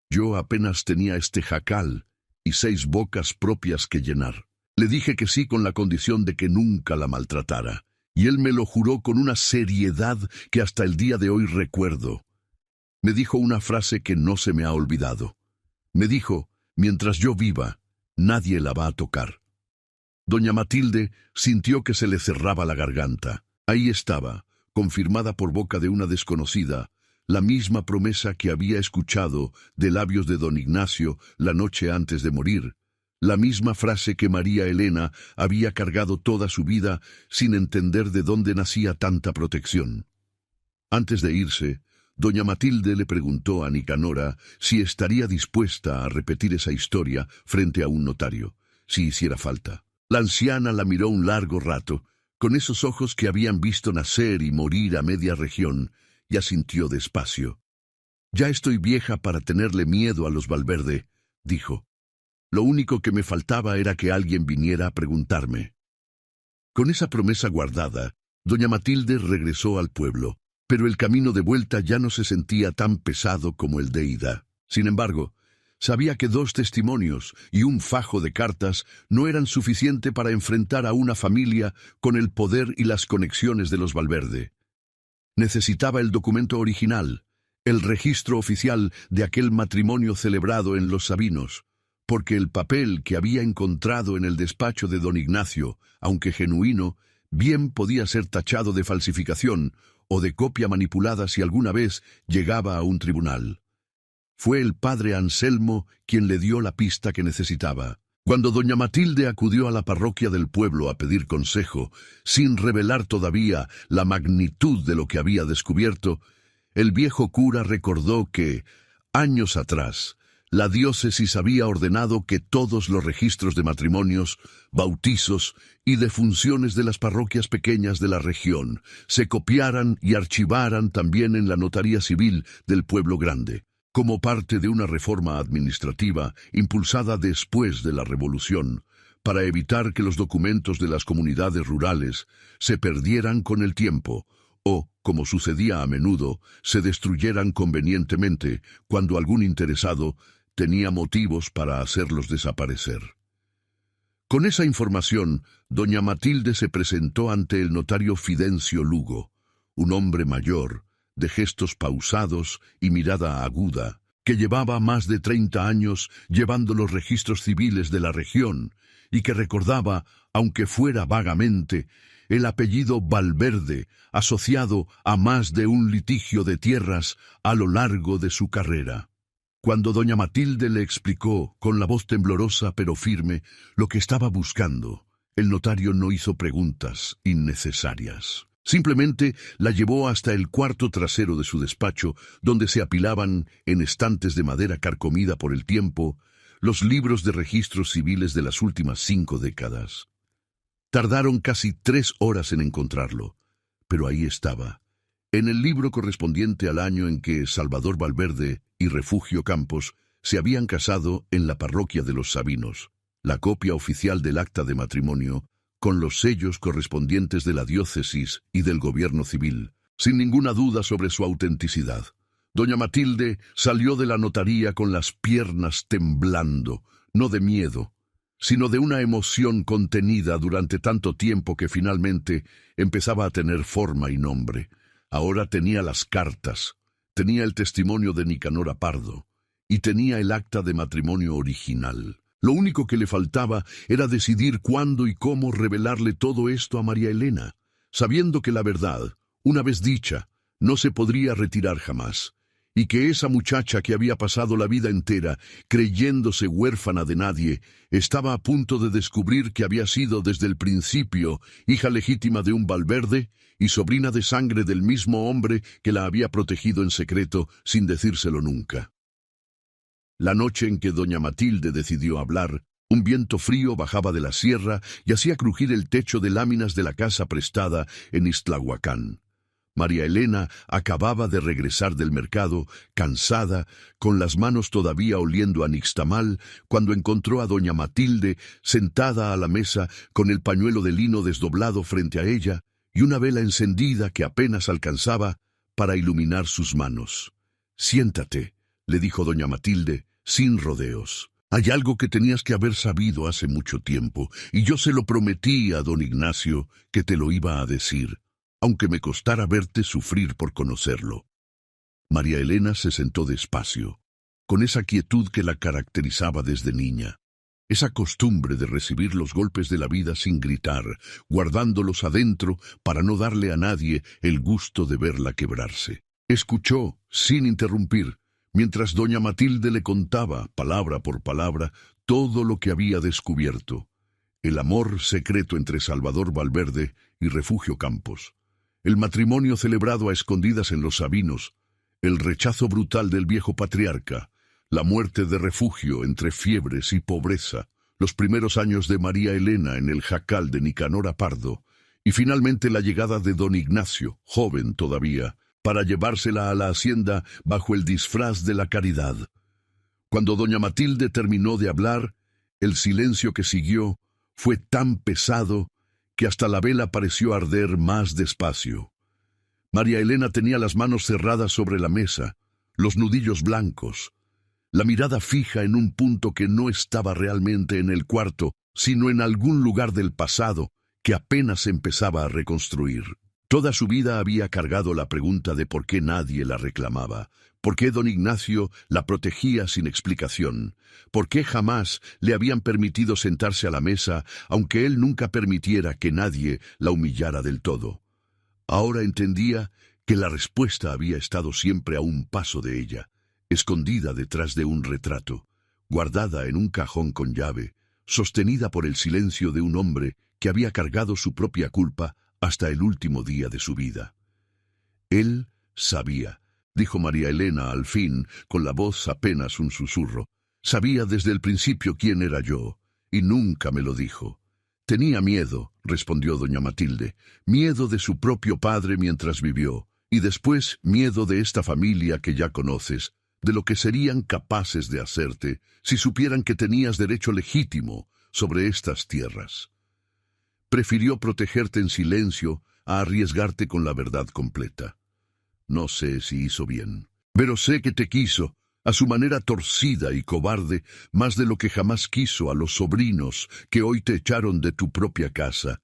Speaker 1: Yo apenas tenía este jacal y 6 bocas propias que llenar. Le dije que sí con la condición de que nunca la maltratara, y él me lo juró con una seriedad que hasta el día de hoy recuerdo. Me dijo una frase que no se me ha olvidado. Me dijo, mientras yo viva, nadie la va a tocar. Doña Matilde sintió que se le cerraba la garganta. Ahí estaba, confirmada por boca de una desconocida, la misma promesa que había escuchado de labios de don Ignacio la noche antes de morir, la misma frase que María Elena había cargado toda su vida sin entender de dónde nacía tanta protección. Antes de irse, doña Matilde le preguntó a Nicanora si estaría dispuesta a repetir esa historia frente a un notario, si hiciera falta. La anciana la miró un largo rato, con esos ojos que habían visto nacer y morir a media región, y asintió despacio. «Ya estoy vieja para tenerle miedo a los Valverde», dijo. «Lo único que me faltaba era que alguien viniera a preguntarme». Con esa promesa guardada, doña Matilde regresó al pueblo, pero el camino de vuelta ya no se sentía tan pesado como el de ida. Sin embargo, sabía que 2 testimonios y un fajo de cartas no eran suficiente para enfrentar a una familia con el poder y las conexiones de los Valverde. Necesitaba el documento original, el registro oficial de aquel matrimonio celebrado en Los Sabinos, porque el papel que había encontrado en el despacho de don Ignacio, aunque genuino, bien podía ser tachado de falsificación o de copia manipulada si alguna vez llegaba a un tribunal. Fue el padre Anselmo quien le dio la pista que necesitaba. Cuando doña Matilde acudió a la parroquia del pueblo a pedir consejo, sin revelar todavía la magnitud de lo que había descubierto, el viejo cura recordó que, años atrás, la diócesis había ordenado que todos los registros de matrimonios, bautizos y defunciones de las parroquias pequeñas de la región se copiaran y archivaran también en la notaría civil del pueblo grande, como parte de una reforma administrativa impulsada después de la Revolución, para evitar que los documentos de las comunidades rurales se perdieran con el tiempo o, como sucedía a menudo, se destruyeran convenientemente cuando algún interesado tenía motivos para hacerlos desaparecer. Con esa información, doña Matilde se presentó ante el notario Fidencio Lugo, un hombre mayor, de gestos pausados y mirada aguda, que llevaba más de 30 años llevando los registros civiles de la región y que recordaba, aunque fuera vagamente, el apellido Valverde asociado a más de un litigio de tierras a lo largo de su carrera. Cuando doña Matilde le explicó, con la voz temblorosa pero firme, lo que estaba buscando, el notario no hizo preguntas innecesarias. Simplemente la llevó hasta el cuarto trasero de su despacho, donde se apilaban, en estantes de madera carcomida por el tiempo, los libros de registros civiles de las últimas 5 décadas. Tardaron casi 3 horas en encontrarlo, pero ahí estaba, en el libro correspondiente al año en que Salvador Valverde y Refugio Campos se habían casado en la parroquia de Los Sabinos, la copia oficial del acta de matrimonio, con los sellos correspondientes de la diócesis y del gobierno civil, sin ninguna duda sobre su autenticidad. Doña Matilde salió de la notaría con las piernas temblando, no de miedo, sino de una emoción contenida durante tanto tiempo que finalmente empezaba a tener forma y nombre. Ahora tenía las cartas, tenía el testimonio de Nicanor Pardo y tenía el acta de matrimonio original. Lo único que le faltaba era decidir cuándo y cómo revelarle todo esto a María Elena, sabiendo que la verdad, una vez dicha, no se podría retirar jamás, y que esa muchacha que había pasado la vida entera creyéndose huérfana de nadie, estaba a punto de descubrir que había sido desde el principio hija legítima de un Valverde y sobrina de sangre del mismo hombre que la había protegido en secreto sin decírselo nunca. La noche en que doña Matilde decidió hablar, un viento frío bajaba de la sierra y hacía crujir el techo de láminas de la casa prestada en Ixtlahuacán. María Elena acababa de regresar del mercado, cansada, con las manos todavía oliendo a nixtamal, cuando encontró a doña Matilde sentada a la mesa con el pañuelo de lino desdoblado frente a ella y una vela encendida que apenas alcanzaba para iluminar sus manos. «Siéntate», le dijo doña Matilde, sin rodeos. «Hay algo que tenías que haber sabido hace mucho tiempo, y yo se lo prometí a don Ignacio que te lo iba a decir, aunque me costara verte sufrir por conocerlo». María Elena se sentó despacio, con esa quietud que la caracterizaba desde niña, esa costumbre de recibir los golpes de la vida sin gritar, guardándolos adentro para no darle a nadie el gusto de verla quebrarse. Escuchó, sin interrumpir, mientras doña Matilde le contaba, palabra por palabra, todo lo que había descubierto. El amor secreto entre Salvador Valverde y Refugio Campos, el matrimonio celebrado a escondidas en los Sabinos, el rechazo brutal del viejo patriarca, la muerte de Refugio entre fiebres y pobreza, los primeros años de María Elena en el jacal de Nicanor Pardo, y finalmente la llegada de don Ignacio, joven todavía, para llevársela a la hacienda bajo el disfraz de la caridad. Cuando doña Matilde terminó de hablar, el silencio que siguió fue tan pesado que hasta la vela pareció arder más despacio. María Elena tenía las manos cerradas sobre la mesa, los nudillos blancos, la mirada fija en un punto que no estaba realmente en el cuarto, sino en algún lugar del pasado que apenas empezaba a reconstruir. Toda su vida había cargado la pregunta de por qué nadie la reclamaba, por qué don Ignacio la protegía sin explicación, por qué jamás le habían permitido sentarse a la mesa, aunque él nunca permitiera que nadie la humillara del todo. Ahora entendía que la respuesta había estado siempre a un paso de ella, escondida detrás de un retrato, guardada en un cajón con llave, sostenida por el silencio de un hombre que había cargado su propia culpa hasta el último día de su vida. «Él sabía», dijo María Elena al fin, con la voz apenas un susurro. «Sabía desde el principio quién era yo, y nunca me lo dijo». «Tenía miedo», respondió doña Matilde, «miedo de su propio padre mientras vivió, y después miedo de esta familia que ya conoces, de lo que serían capaces de hacerte si supieran que tenías derecho legítimo sobre estas tierras. Prefirió protegerte en silencio a arriesgarte con la verdad completa. No sé si hizo bien, pero sé que te quiso, a su manera torcida y cobarde, más de lo que jamás quiso a los sobrinos que hoy te echaron de tu propia casa».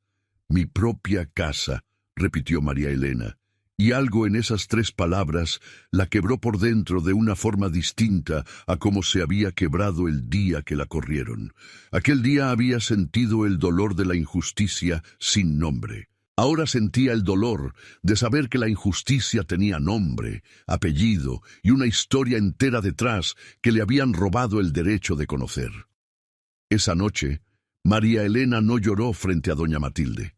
Speaker 1: «Mi propia casa», repitió María Elena, y algo en esas tres palabras la quebró por dentro de una forma distinta a como se había quebrado el día que la corrieron. Aquel día había sentido el dolor de la injusticia sin nombre. Ahora sentía el dolor de saber que la injusticia tenía nombre, apellido y una historia entera detrás que le habían robado el derecho de conocer. Esa noche, María Elena no lloró frente a doña Matilde.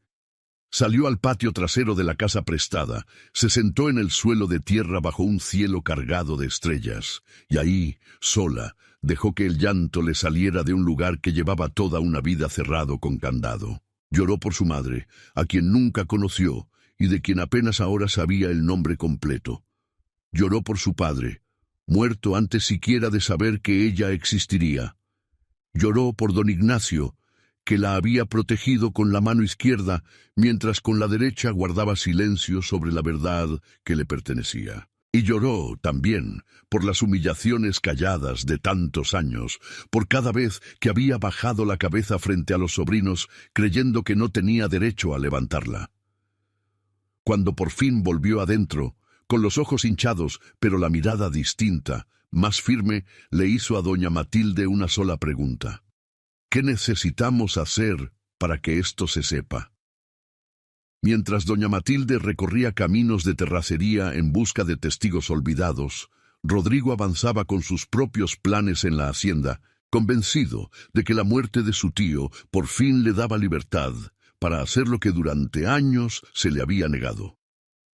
Speaker 1: Salió al patio trasero de la casa prestada, se sentó en el suelo de tierra bajo un cielo cargado de estrellas, y ahí, sola, dejó que el llanto le saliera de un lugar que llevaba toda una vida cerrado con candado. Lloró por su madre, a quien nunca conoció y de quien apenas ahora sabía el nombre completo. Lloró por su padre, muerto antes siquiera de saber que ella existiría. Lloró por don Ignacio, que la había protegido con la mano izquierda, mientras con la derecha guardaba silencio sobre la verdad que le pertenecía. Y lloró también por las humillaciones calladas de tantos años, por cada vez que había bajado la cabeza frente a los sobrinos, creyendo que no tenía derecho a levantarla. Cuando por fin volvió adentro, con los ojos hinchados, pero la mirada distinta, más firme, le hizo a doña Matilde una sola pregunta. ¿Qué necesitamos hacer para que esto se sepa? Mientras doña Matilde recorría caminos de terracería en busca de testigos olvidados, Rodrigo avanzaba con sus propios planes en la hacienda, convencido de que la muerte de su tío por fin le daba libertad para hacer lo que durante años se le había negado.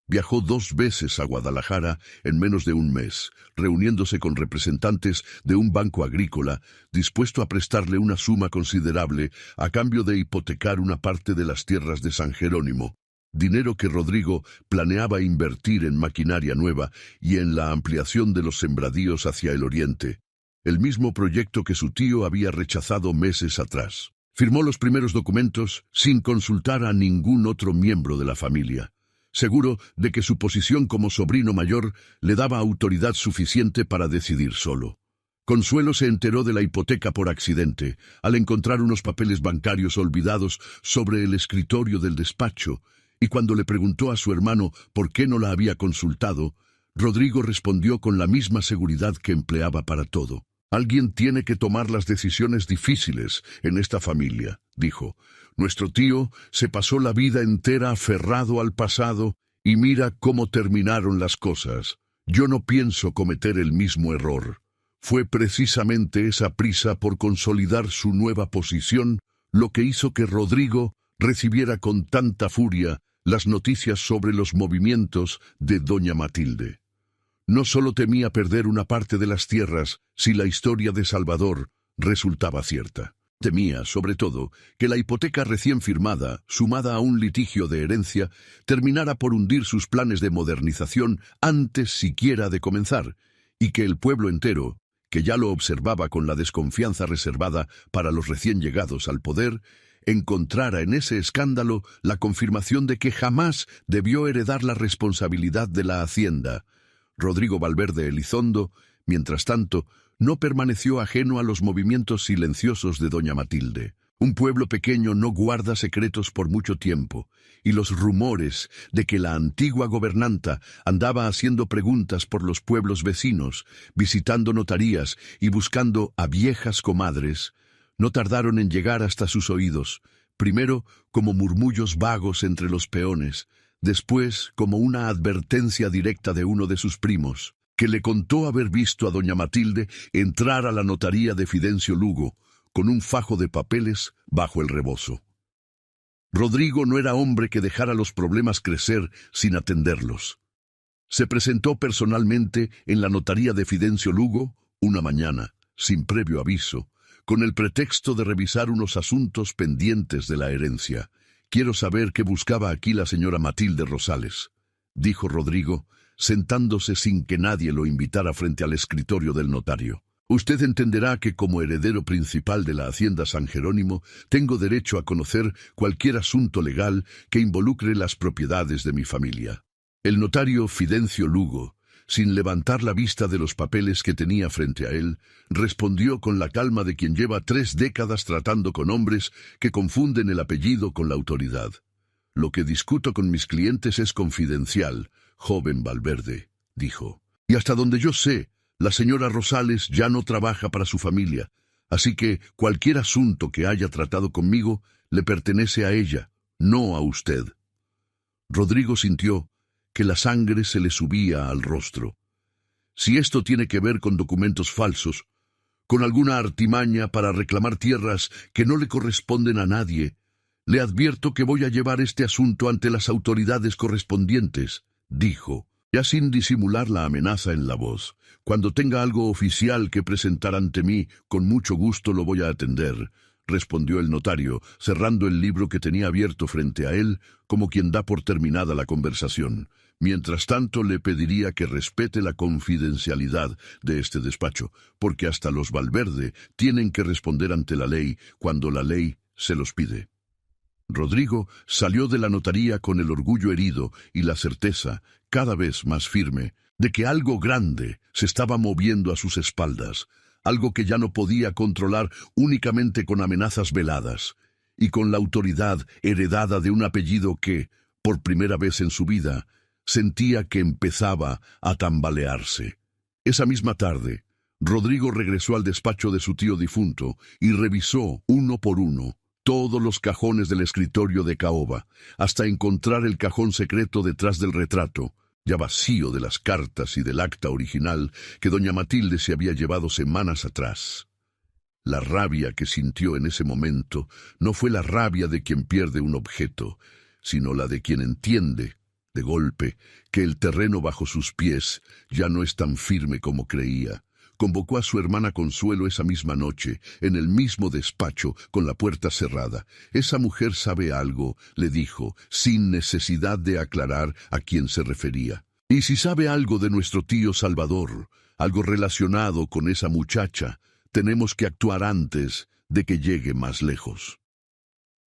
Speaker 1: Viajó 2 veces a Guadalajara en menos de un mes, reuniéndose con representantes de un banco agrícola dispuesto a prestarle una suma considerable a cambio de hipotecar una parte de las tierras de San Jerónimo, dinero que Rodrigo planeaba invertir en maquinaria nueva y en la ampliación de los sembradíos hacia el oriente, el mismo proyecto que su tío había rechazado meses atrás. Firmó los primeros documentos sin consultar a ningún otro miembro de la familia, seguro de que su posición como sobrino mayor le daba autoridad suficiente para decidir solo. Consuelo se enteró de la hipoteca por accidente, al encontrar unos papeles bancarios olvidados sobre el escritorio del despacho, y cuando le preguntó a su hermano por qué no la había consultado, Rodrigo respondió con la misma seguridad que empleaba para todo. Alguien tiene que tomar las decisiones difíciles en esta familia, dijo. Nuestro tío se pasó la vida entera aferrado al pasado y mira cómo terminaron las cosas. Yo no pienso cometer el mismo error. Fue precisamente esa prisa por consolidar su nueva posición lo que hizo que Rodrigo recibiera con tanta furia las noticias sobre los movimientos de doña Matilde. No solo temía perder una parte de las tierras si la historia de Salvador resultaba cierta. Temía, sobre todo, que la hipoteca recién firmada, sumada a un litigio de herencia, terminara por hundir sus planes de modernización antes siquiera de comenzar, y que el pueblo entero, que ya lo observaba con la desconfianza reservada para los recién llegados al poder, encontrara en ese escándalo la confirmación de que jamás debió heredar la responsabilidad de la hacienda. Rodrigo Valverde Elizondo, mientras tanto, no permaneció ajeno a los movimientos silenciosos de doña Matilde. Un pueblo pequeño no guarda secretos por mucho tiempo, y los rumores de que la antigua gobernanta andaba haciendo preguntas por los pueblos vecinos, visitando notarías y buscando a viejas comadres, no tardaron en llegar hasta sus oídos, primero como murmullos vagos entre los peones, después como una advertencia directa de uno de sus primos, que le contó haber visto a doña Matilde entrar a la notaría de Fidencio Lugo, con un fajo de papeles bajo el rebozo. Rodrigo no era hombre que dejara los problemas crecer sin atenderlos. Se presentó personalmente en la notaría de Fidencio Lugo una mañana, sin previo aviso, con el pretexto de revisar unos asuntos pendientes de la herencia. «Quiero saber qué buscaba aquí la señora Matilde Rosales», dijo Rodrigo, sentándose sin que nadie lo invitara frente al escritorio del notario. «Usted entenderá que como heredero principal de la hacienda San Jerónimo tengo derecho a conocer cualquier asunto legal que involucre las propiedades de mi familia». El notario Fidencio Lugo, sin levantar la vista de los papeles que tenía frente a él, respondió con la calma de quien lleva 3 décadas tratando con hombres que confunden el apellido con la autoridad. «Lo que discuto con mis clientes es confidencial, joven Valverde», dijo. «Y hasta donde yo sé, la señora Rosales ya no trabaja para su familia, así que cualquier asunto que haya tratado conmigo le pertenece a ella, no a usted». Rodrigo sintió que la sangre se le subía al rostro. Si esto tiene que ver con documentos falsos, con alguna artimaña para reclamar tierras que no le corresponden a nadie, le advierto que voy a llevar este asunto ante las autoridades correspondientes, dijo, ya sin disimular la amenaza en la voz. «Cuando tenga algo oficial que presentar ante mí, con mucho gusto lo voy a atender», respondió el notario, cerrando el libro que tenía abierto frente a él, como quien da por terminada la conversación. «Mientras tanto, le pediría que respete la confidencialidad de este despacho, porque hasta los Valverde tienen que responder ante la ley cuando la ley se los pide». Rodrigo salió de la notaría con el orgullo herido y la certeza, cada vez más firme, de que algo grande se estaba moviendo a sus espaldas, algo que ya no podía controlar únicamente con amenazas veladas, y con la autoridad heredada de un apellido que, Por primera vez en su vida, sentía que empezaba a tambalearse. Esa misma tarde, Rodrigo regresó al despacho de su tío difunto y revisó, uno por uno, todos los cajones del escritorio de caoba, hasta encontrar el cajón secreto detrás del retrato, ya vacío de las cartas y del acta original que doña Matilde se había llevado semanas atrás. La rabia que sintió en ese momento no fue la rabia de quien pierde un objeto, sino la de quien entiende, de golpe, que el terreno bajo sus pies ya no es tan firme como creía. Convocó a su hermana Consuelo esa misma noche, en el mismo despacho, con la puerta cerrada. «Esa mujer sabe algo», le dijo, sin necesidad de aclarar a quién se refería. «Y si sabe algo de nuestro tío Salvador, algo relacionado con esa muchacha, tenemos que actuar antes de que llegue más lejos».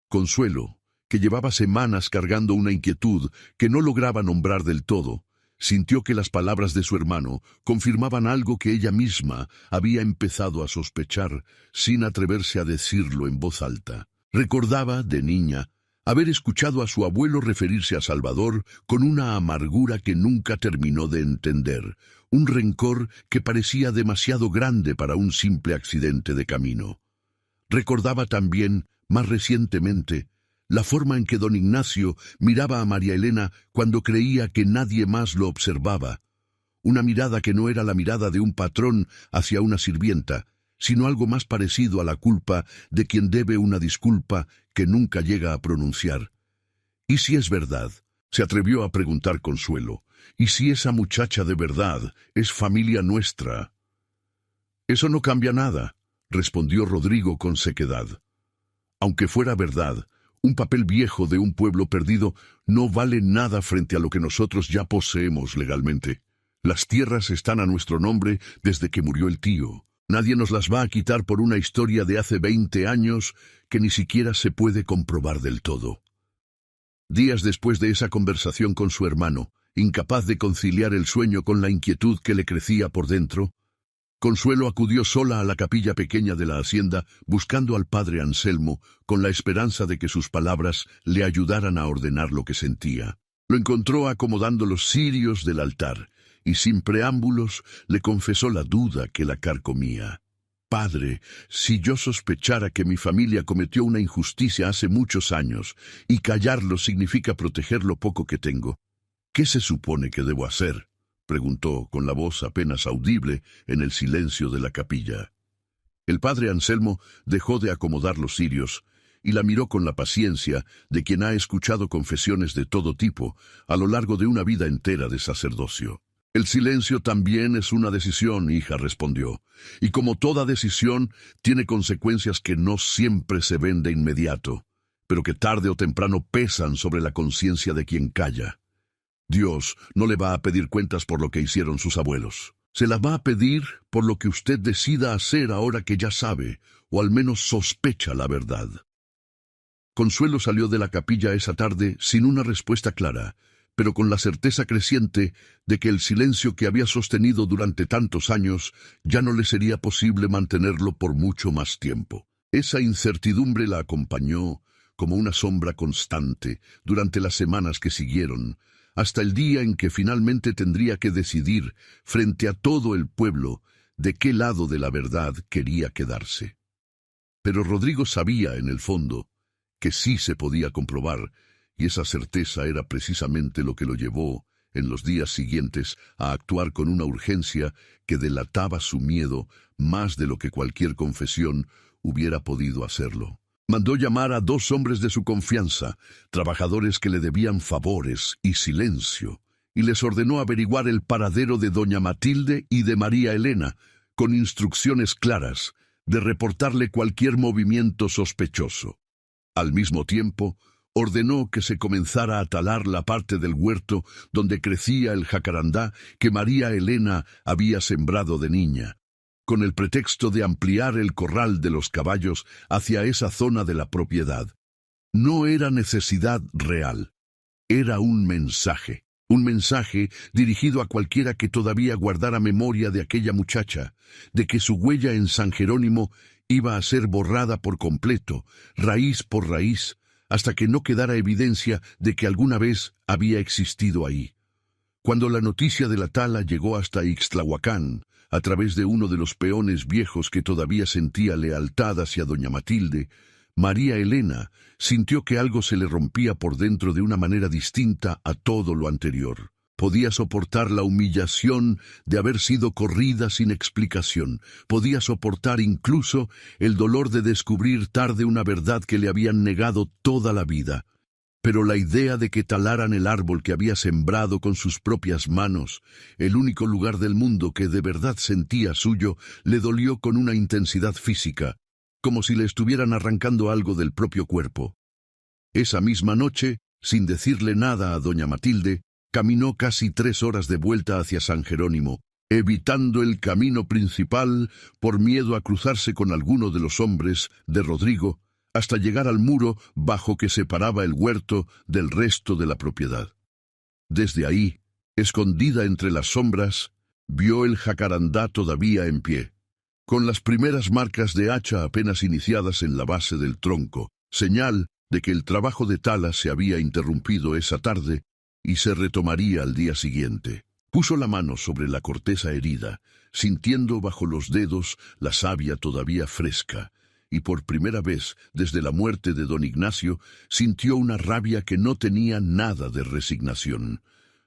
Speaker 1: Consuelo, que llevaba semanas cargando una inquietud que no lograba nombrar del todo, sintió que las palabras de su hermano confirmaban algo que ella misma había empezado a sospechar, sin atreverse a decirlo en voz alta. Recordaba, de niña, haber escuchado a su abuelo referirse a Salvador con una amargura que nunca terminó de entender, un rencor que parecía demasiado grande para un simple accidente de camino. Recordaba también, más recientemente, la forma en que don Ignacio miraba a María Elena cuando creía que nadie más lo observaba, una mirada que no era la mirada de un patrón hacia una sirvienta, sino algo más parecido a la culpa de quien debe una disculpa que nunca llega a pronunciar. «¿Y si es verdad?», se atrevió a preguntar Consuelo. «¿Y si esa muchacha de verdad es familia nuestra?». «Eso no cambia nada», respondió Rodrigo con sequedad. «Aunque fuera verdad, un papel viejo de un pueblo perdido no vale nada frente a lo que nosotros ya poseemos legalmente. Las tierras están a nuestro nombre desde que murió el tío. Nadie nos las va a quitar por una historia de hace 20 años que ni siquiera se puede comprobar del todo». Días después de esa conversación con su hermano, incapaz de conciliar el sueño con la inquietud que le crecía por dentro, Consuelo acudió sola a la capilla pequeña de la hacienda buscando al padre Anselmo con la esperanza de que sus palabras le ayudaran a ordenar lo que sentía. Lo encontró acomodando los cirios del altar y sin preámbulos le confesó la duda que la carcomía. «Padre, si yo sospechara que mi familia cometió una injusticia hace muchos años y callarlo significa proteger lo poco que tengo, ¿qué se supone que debo hacer?», preguntó con la voz apenas audible en el silencio de la capilla. El padre Anselmo dejó de acomodar los cirios y la miró con la paciencia de quien ha escuchado confesiones de todo tipo a lo largo de una vida entera de sacerdocio. «El silencio también es una decisión, hija», respondió, «y como toda decisión tiene consecuencias que no siempre se ven de inmediato, pero que tarde o temprano pesan sobre la conciencia de quien calla. Dios no le va a pedir cuentas por lo que hicieron sus abuelos. Se la va a pedir por lo que usted decida hacer ahora que ya sabe, o al menos sospecha la verdad». Consuelo salió de la capilla esa tarde sin una respuesta clara, pero con la certeza creciente de que el silencio que había sostenido durante tantos años ya no le sería posible mantenerlo por mucho más tiempo. Esa incertidumbre la acompañó como una sombra constante durante las semanas que siguieron, hasta el día en que finalmente tendría que decidir, frente a todo el pueblo, de qué lado de la verdad quería quedarse. Pero Rodrigo sabía, en el fondo, que sí se podía comprobar, y esa certeza era precisamente lo que lo llevó, en los días siguientes, a actuar con una urgencia que delataba su miedo más de lo que cualquier confesión hubiera podido hacerlo. Mandó llamar a 2 hombres de su confianza, trabajadores que le debían favores y silencio, y les ordenó averiguar el paradero de doña Matilde y de María Elena, con instrucciones claras de reportarle cualquier movimiento sospechoso. Al mismo tiempo, ordenó que se comenzara a talar la parte del huerto donde crecía el jacarandá que María Elena había sembrado de niña, con el pretexto de ampliar el corral de los caballos hacia esa zona de la propiedad. No era necesidad real, era un mensaje dirigido a cualquiera que todavía guardara memoria de aquella muchacha, de que su huella en San Jerónimo iba a ser borrada por completo, raíz por raíz, hasta que no quedara evidencia de que alguna vez había existido ahí. Cuando la noticia de la tala llegó hasta Ixtlahuacán, a través de uno de los peones viejos que todavía sentía lealtad hacia doña Matilde, María Elena sintió que algo se le rompía por dentro de una manera distinta a todo lo anterior. Podía soportar la humillación de haber sido corrida sin explicación. Podía soportar incluso el dolor de descubrir tarde una verdad que le habían negado toda la vida. Pero la idea de que talaran el árbol que había sembrado con sus propias manos, el único lugar del mundo que de verdad sentía suyo, le dolió con una intensidad física, como si le estuvieran arrancando algo del propio cuerpo. Esa misma noche, sin decirle nada a doña Matilde, caminó casi 3 horas de vuelta hacia San Jerónimo, evitando el camino principal por miedo a cruzarse con alguno de los hombres de Rodrigo, hasta llegar al muro bajo que separaba el huerto del resto de la propiedad. Desde ahí, escondida entre las sombras, vio el jacarandá todavía en pie, con las primeras marcas de hacha apenas iniciadas en la base del tronco, señal de que el trabajo de tala se había interrumpido esa tarde y se retomaría al día siguiente. Puso la mano sobre la corteza herida, sintiendo bajo los dedos la savia todavía fresca, y por primera vez desde la muerte de don Ignacio sintió una rabia que no tenía nada de resignación.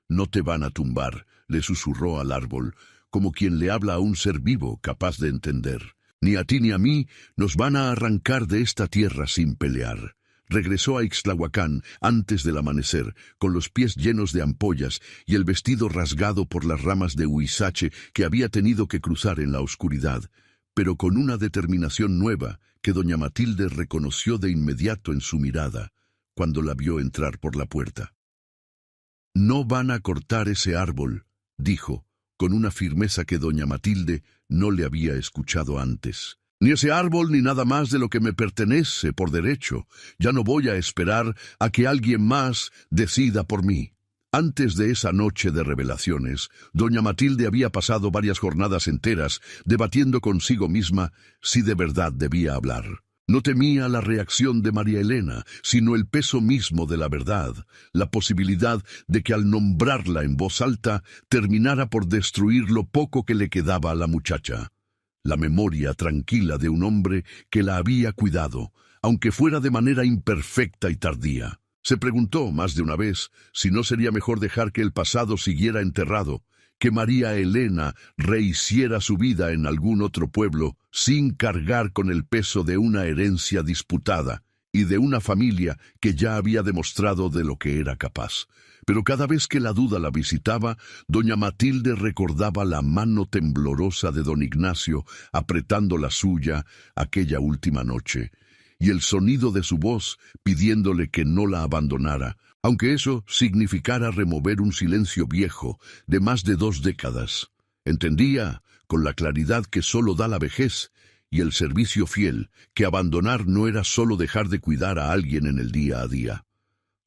Speaker 1: «No te van a tumbar», le susurró al árbol, como quien le habla a un ser vivo capaz de entender. «Ni a ti ni a mí nos van a arrancar de esta tierra sin pelear». Regresó a Ixtlahuacán antes del amanecer, con los pies llenos de ampollas y el vestido rasgado por las ramas de huizache que había tenido que cruzar en la oscuridad, pero con una determinación nueva que doña Matilde reconoció de inmediato en su mirada cuando la vio entrar por la puerta. «No van a cortar ese árbol», dijo, con una firmeza que doña Matilde no le había escuchado antes. «Ni ese árbol ni nada más de lo que me pertenece por derecho. Ya no voy a esperar a que alguien más decida por mí». Antes de esa noche de revelaciones, doña Matilde había pasado varias jornadas enteras debatiendo consigo misma si de verdad debía hablar. No temía la reacción de María Elena, sino el peso mismo de la verdad, la posibilidad de que al nombrarla en voz alta terminara por destruir lo poco que le quedaba a la muchacha. La memoria tranquila de un hombre que la había cuidado, aunque fuera de manera imperfecta y tardía. Se preguntó más de una vez si no sería mejor dejar que el pasado siguiera enterrado, que María Elena rehiciera su vida en algún otro pueblo sin cargar con el peso de una herencia disputada y de una familia que ya había demostrado de lo que era capaz. Pero cada vez que la duda la visitaba, doña Matilde recordaba la mano temblorosa de don Ignacio apretando la suya aquella última noche, y el sonido de su voz pidiéndole que no la abandonara, aunque eso significara remover un silencio viejo de más de 2 décadas. Entendía, con la claridad que solo da la vejez y el servicio fiel, que abandonar no era solo dejar de cuidar a alguien en el día a día.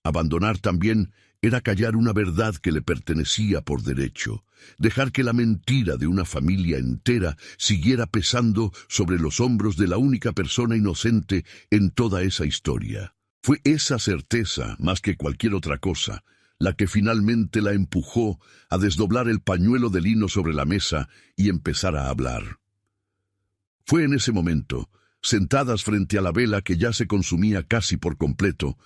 Speaker 1: Abandonar también era callar una verdad que le pertenecía por derecho, dejar que la mentira de una familia entera siguiera pesando sobre los hombros de la única persona inocente en toda esa historia. Fue esa certeza, más que cualquier otra cosa, la que finalmente la empujó a desdoblar el pañuelo de lino sobre la mesa y empezar a hablar. Fue en ese momento, sentadas frente a la vela que ya se consumía casi por completo,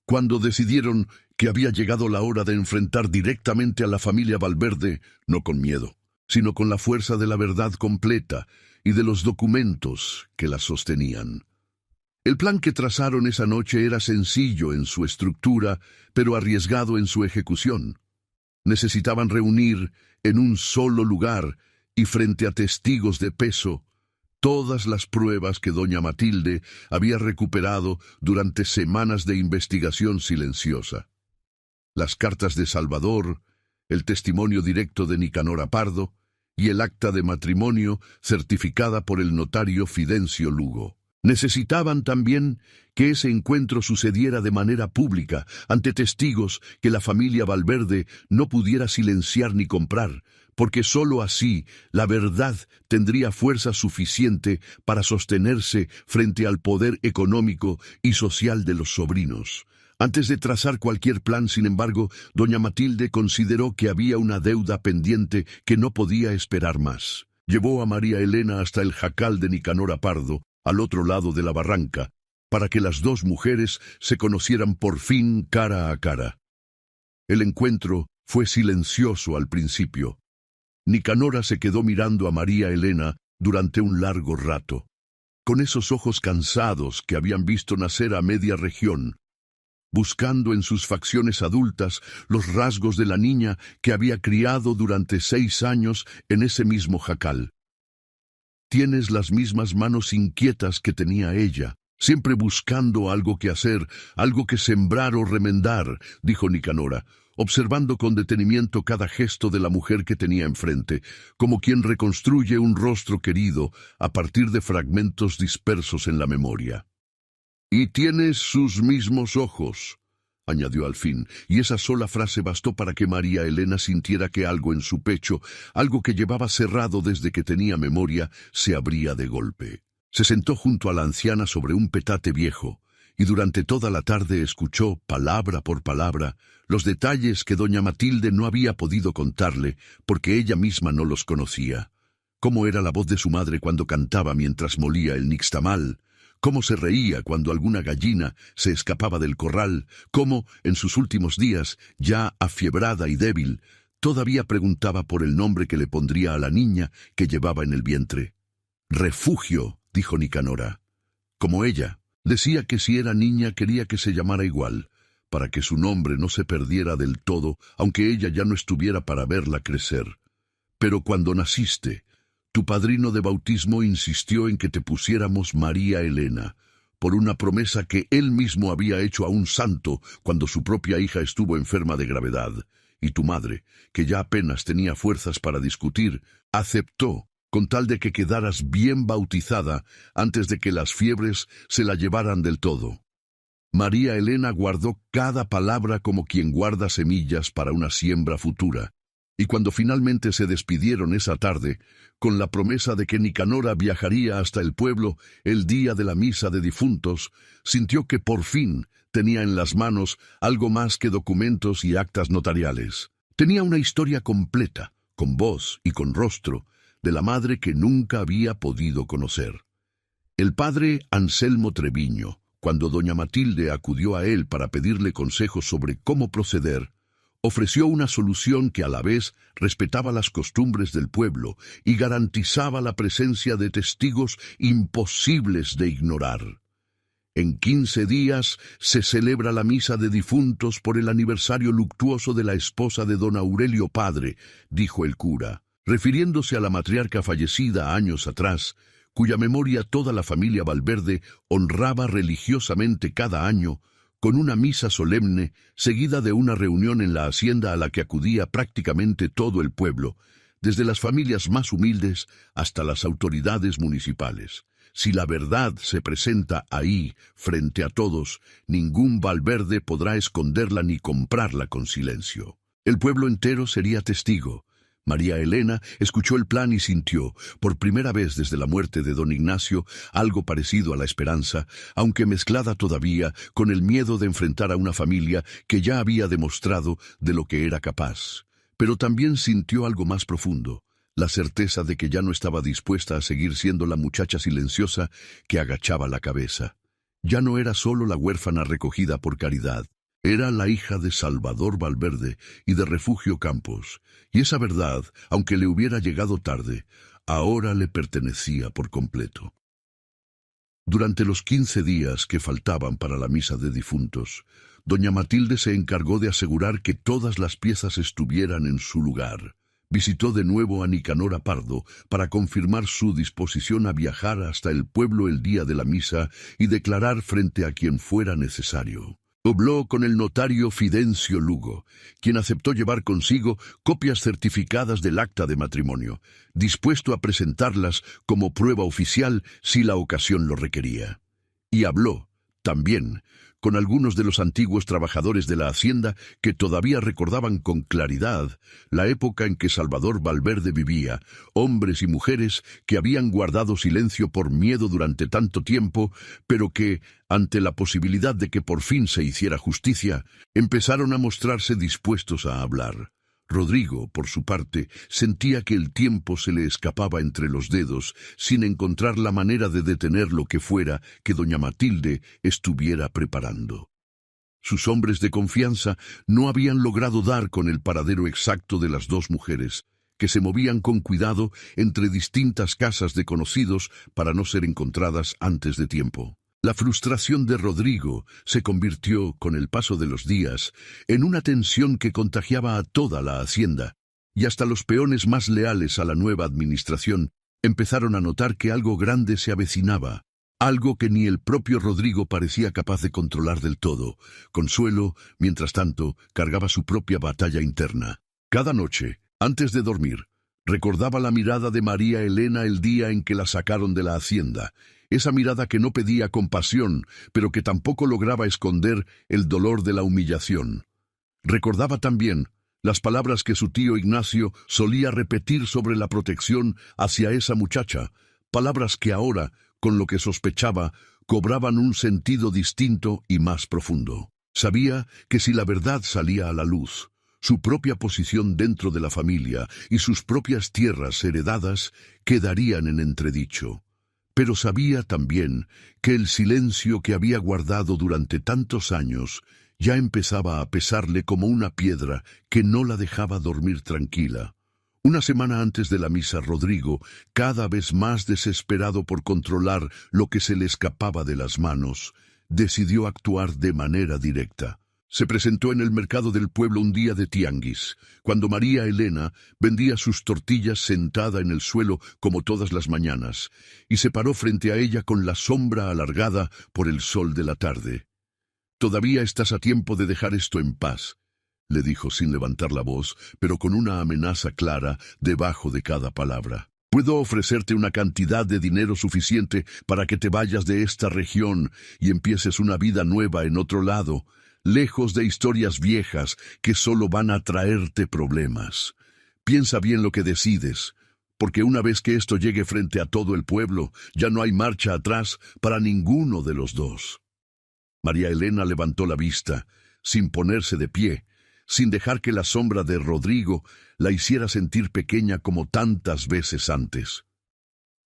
Speaker 1: cuando decidieron que había llegado la hora de enfrentar directamente a la familia Valverde, no con miedo, sino con la fuerza de la verdad completa y de los documentos que la sostenían. El plan que trazaron esa noche era sencillo en su estructura, pero arriesgado en su ejecución. Necesitaban reunir en un solo lugar y frente a testigos de peso todas las pruebas que doña Matilde había recuperado durante semanas de investigación silenciosa. Las cartas de Salvador, el testimonio directo de Nicanor Pardo y el acta de matrimonio certificada por el notario Fidencio Lugo. Necesitaban también que ese encuentro sucediera de manera pública, ante testigos que la familia Valverde no pudiera silenciar ni comprar, porque sólo así la verdad tendría fuerza suficiente para sostenerse frente al poder económico y social de los sobrinos. Antes de trazar cualquier plan, sin embargo, doña Matilde consideró que había una deuda pendiente que no podía esperar más. Llevó a María Elena hasta el jacal de Nicanora Pardo, al otro lado de la barranca, para que las dos mujeres se conocieran por fin cara a cara. El encuentro fue silencioso al principio. Nicanora se quedó mirando a María Elena durante un largo rato, con esos ojos cansados que habían visto nacer a media región, buscando en sus facciones adultas los rasgos de la niña que había criado durante 6 años en ese mismo jacal. Tienes las mismas manos inquietas que tenía ella, siempre buscando algo que hacer, algo que sembrar o remendar, dijo Nicanora, observando con detenimiento cada gesto de la mujer que tenía enfrente, como quien reconstruye un rostro querido a partir de fragmentos dispersos en la memoria. «Y tienes sus mismos ojos», añadió al fin, y esa sola frase bastó para que María Elena sintiera que algo en su pecho, algo que llevaba cerrado desde que tenía memoria, se abría de golpe. Se sentó junto a la anciana sobre un petate viejo, y durante toda la tarde escuchó, palabra por palabra, los detalles que doña Matilde no había podido contarle, porque ella misma no los conocía. Cómo era la voz de su madre cuando cantaba mientras molía el nixtamal, cómo se reía cuando alguna gallina se escapaba del corral, cómo, en sus últimos días, ya afiebrada y débil, todavía preguntaba por el nombre que le pondría a la niña que llevaba en el vientre. «Refugio», dijo Nicanora. Como ella, decía que si era niña quería que se llamara igual, para que su nombre no se perdiera del todo, aunque ella ya no estuviera para verla crecer. Pero cuando naciste, tu padrino de bautismo insistió en que te pusiéramos María Elena, por una promesa que él mismo había hecho a un santo cuando su propia hija estuvo enferma de gravedad, y tu madre, que ya apenas tenía fuerzas para discutir, aceptó, con tal de que quedaras bien bautizada antes de que las fiebres se la llevaran del todo. María Elena guardó cada palabra como quien guarda semillas para una siembra futura, y cuando finalmente se despidieron esa tarde, con la promesa de que Nicanora viajaría hasta el pueblo el día de la misa de difuntos, sintió que por fin tenía en las manos algo más que documentos y actas notariales. Tenía una historia completa, con voz y con rostro, de la madre que nunca había podido conocer. El padre Anselmo Treviño, cuando doña Matilde acudió a él para pedirle consejos sobre cómo proceder, ofreció una solución que a la vez respetaba las costumbres del pueblo y garantizaba la presencia de testigos imposibles de ignorar. En 15 días se celebra la misa de difuntos por el aniversario luctuoso de la esposa de don Aurelio Padre, dijo el cura, refiriéndose a la matriarca fallecida años atrás, cuya memoria toda la familia Valverde honraba religiosamente cada año, con una misa solemne seguida de una reunión en la hacienda a la que acudía prácticamente todo el pueblo, desde las familias más humildes hasta las autoridades municipales. Si la verdad se presenta ahí, frente a todos, ningún Valverde podrá esconderla ni comprarla con silencio. El pueblo entero sería testigo. María Elena escuchó el plan y sintió, por primera vez desde la muerte de don Ignacio, algo parecido a la esperanza, aunque mezclada todavía con el miedo de enfrentar a una familia que ya había demostrado de lo que era capaz. Pero también sintió algo más profundo, la certeza de que ya no estaba dispuesta a seguir siendo la muchacha silenciosa que agachaba la cabeza. Ya no era solo la huérfana recogida por caridad. Era la hija de Salvador Valverde y de Refugio Campos, y esa verdad, aunque le hubiera llegado tarde, ahora le pertenecía por completo. Durante los 15 días que faltaban para la misa de difuntos, doña Matilde se encargó de asegurar que todas las piezas estuvieran en su lugar. Visitó de nuevo a Nicanora Pardo para confirmar su disposición a viajar hasta el pueblo el día de la misa y declarar frente a quien fuera necesario. Habló con el notario Fidencio Lugo, quien aceptó llevar consigo copias certificadas del acta de matrimonio, dispuesto a presentarlas como prueba oficial si la ocasión lo requería. Y habló, también, con algunos de los antiguos trabajadores de la hacienda que todavía recordaban con claridad la época en que Salvador Valverde vivía, hombres y mujeres que habían guardado silencio por miedo durante tanto tiempo, pero que, ante la posibilidad de que por fin se hiciera justicia, empezaron a mostrarse dispuestos a hablar. Rodrigo, por su parte, sentía que el tiempo se le escapaba entre los dedos sin encontrar la manera de detener lo que fuera que doña Matilde estuviera preparando. Sus hombres de confianza no habían logrado dar con el paradero exacto de las dos mujeres, que se movían con cuidado entre distintas casas de conocidos para no ser encontradas antes de tiempo. La frustración de Rodrigo se convirtió, con el paso de los días, en una tensión que contagiaba a toda la hacienda, y hasta los peones más leales a la nueva administración empezaron a notar que algo grande se avecinaba, algo que ni el propio Rodrigo parecía capaz de controlar del todo. Consuelo, mientras tanto, cargaba su propia batalla interna. Cada noche, antes de dormir, recordaba la mirada de María Elena el día en que la sacaron de la hacienda, esa mirada que no pedía compasión, pero que tampoco lograba esconder el dolor de la humillación. Recordaba también las palabras que su tío Ignacio solía repetir sobre la protección hacia esa muchacha, palabras que ahora, con lo que sospechaba, cobraban un sentido distinto y más profundo. Sabía que si la verdad salía a la luz, su propia posición dentro de la familia y sus propias tierras heredadas quedarían en entredicho. Pero sabía también que el silencio que había guardado durante tantos años ya empezaba a pesarle como una piedra que no la dejaba dormir tranquila. Una semana antes de la misa, Rodrigo, cada vez más desesperado por controlar lo que se le escapaba de las manos, decidió actuar de manera directa. Se presentó en el mercado del pueblo un día de tianguis, cuando María Elena vendía sus tortillas sentada en el suelo como todas las mañanas, y se paró frente a ella con la sombra alargada por el sol de la tarde. «Todavía estás a tiempo de dejar esto en paz», le dijo sin levantar la voz, pero con una amenaza clara debajo de cada palabra. «Puedo ofrecerte una cantidad de dinero suficiente para que te vayas de esta región y empieces una vida nueva en otro lado, lejos de historias viejas que solo van a traerte problemas. Piensa bien lo que decides, porque una vez que esto llegue frente a todo el pueblo, ya no hay marcha atrás para ninguno de los dos». María Elena levantó la vista, sin ponerse de pie, sin dejar que la sombra de Rodrigo la hiciera sentir pequeña como tantas veces antes.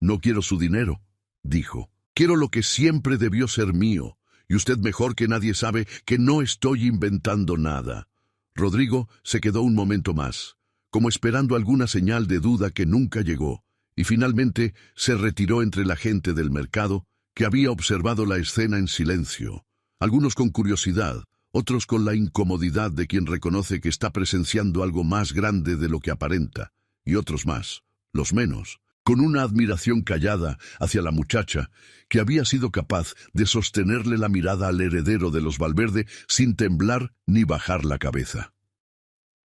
Speaker 1: «No quiero su dinero», dijo. «Quiero lo que siempre debió ser mío. Y usted mejor que nadie sabe que no estoy inventando nada». Rodrigo se quedó un momento más, como esperando alguna señal de duda que nunca llegó, y finalmente se retiró entre la gente del mercado que había observado la escena en silencio, algunos con curiosidad, otros con la incomodidad de quien reconoce que está presenciando algo más grande de lo que aparenta, y otros más, los menos, con una admiración callada hacia la muchacha que había sido capaz de sostenerle la mirada al heredero de los Valverde sin temblar ni bajar la cabeza.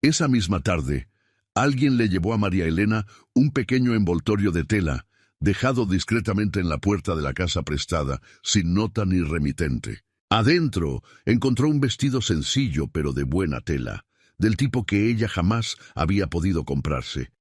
Speaker 1: Esa misma tarde, alguien le llevó a María Elena un pequeño envoltorio de tela, dejado discretamente en la puerta de la casa prestada, sin nota ni remitente. Adentro encontró un vestido sencillo pero de buena tela, del tipo que ella jamás había podido comprarse.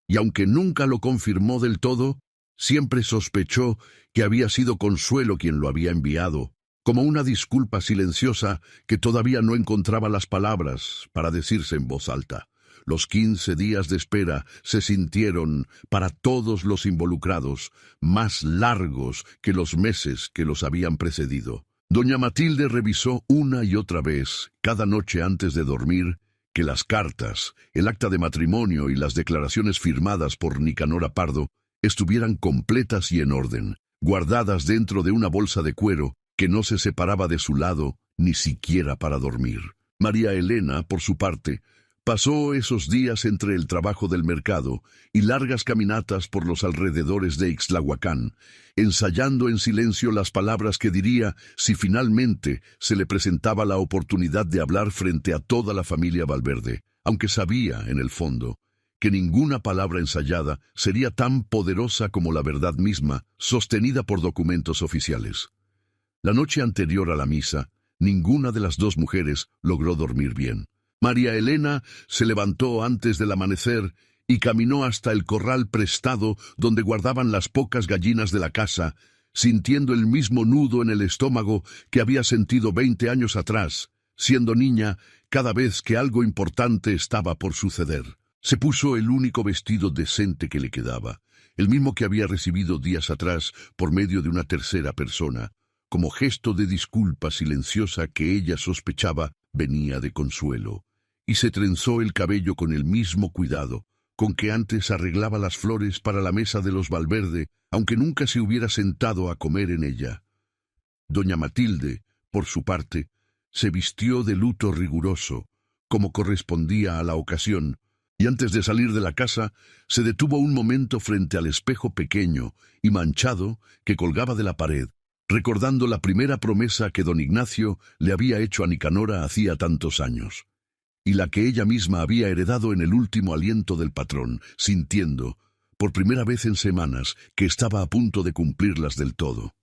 Speaker 1: Y aunque nunca lo confirmó del todo, siempre sospechó que había sido Consuelo quien lo había enviado, como una disculpa silenciosa que todavía no encontraba las palabras para decirse en voz alta. Los 15 días de espera se sintieron, para todos los involucrados, más largos que los meses que los habían precedido. Doña Matilde revisó una y otra vez, cada noche antes de dormir, que las cartas, el acta de matrimonio y las declaraciones firmadas por Nicanora Pardo estuvieran completas y en orden, guardadas dentro de una bolsa de cuero que no se separaba de su lado ni siquiera para dormir. María Elena, por su parte, pasó esos días entre el trabajo del mercado y largas caminatas por los alrededores de Ixtlahuacán, ensayando en silencio las palabras que diría si finalmente se le presentaba la oportunidad de hablar frente a toda la familia Valverde, aunque sabía, en el fondo, que ninguna palabra ensayada sería tan poderosa como la verdad misma, sostenida por documentos oficiales. La noche anterior a la misa, Ninguna de las dos mujeres logró dormir bien. María Elena se levantó antes del amanecer y caminó hasta el corral prestado donde guardaban las pocas gallinas de la casa, sintiendo el mismo nudo en el estómago que había sentido 20 años atrás, siendo niña, cada vez que algo importante estaba por suceder. Se puso el único vestido decente que le quedaba, el mismo que había recibido días atrás por medio de una tercera persona, como gesto de disculpa silenciosa que ella sospechaba venía de Consuelo, y se trenzó el cabello con el mismo cuidado con que antes arreglaba las flores para la mesa de los Valverde, aunque nunca se hubiera sentado a comer en ella. Doña Matilde, por su parte, se vistió de luto riguroso, como correspondía a la ocasión, y antes de salir de la casa, se detuvo un momento frente al espejo pequeño y manchado que colgaba de la pared, recordando la primera promesa que don Ignacio le había hecho a Nicanora hacía tantos años, y la que ella misma había heredado en el último aliento del patrón, sintiendo, por primera vez en semanas, que estaba a punto de cumplirlas del todo.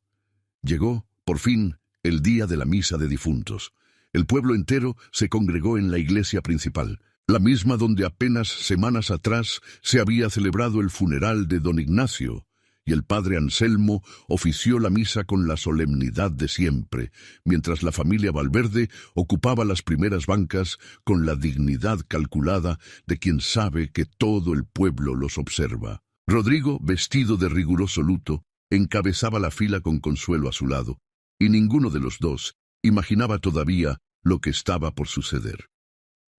Speaker 1: Llegó, por fin, el día de la misa de difuntos. El pueblo entero se congregó en la iglesia principal, la misma donde apenas semanas atrás se había celebrado el funeral de don Ignacio, y el padre Anselmo ofició la misa con la solemnidad de siempre, mientras la familia Valverde ocupaba las primeras bancas con la dignidad calculada de quien sabe que todo el pueblo los observa. Rodrigo, vestido de riguroso luto, encabezaba la fila con Consuelo a su lado, y ninguno de los dos imaginaba todavía lo que estaba por suceder.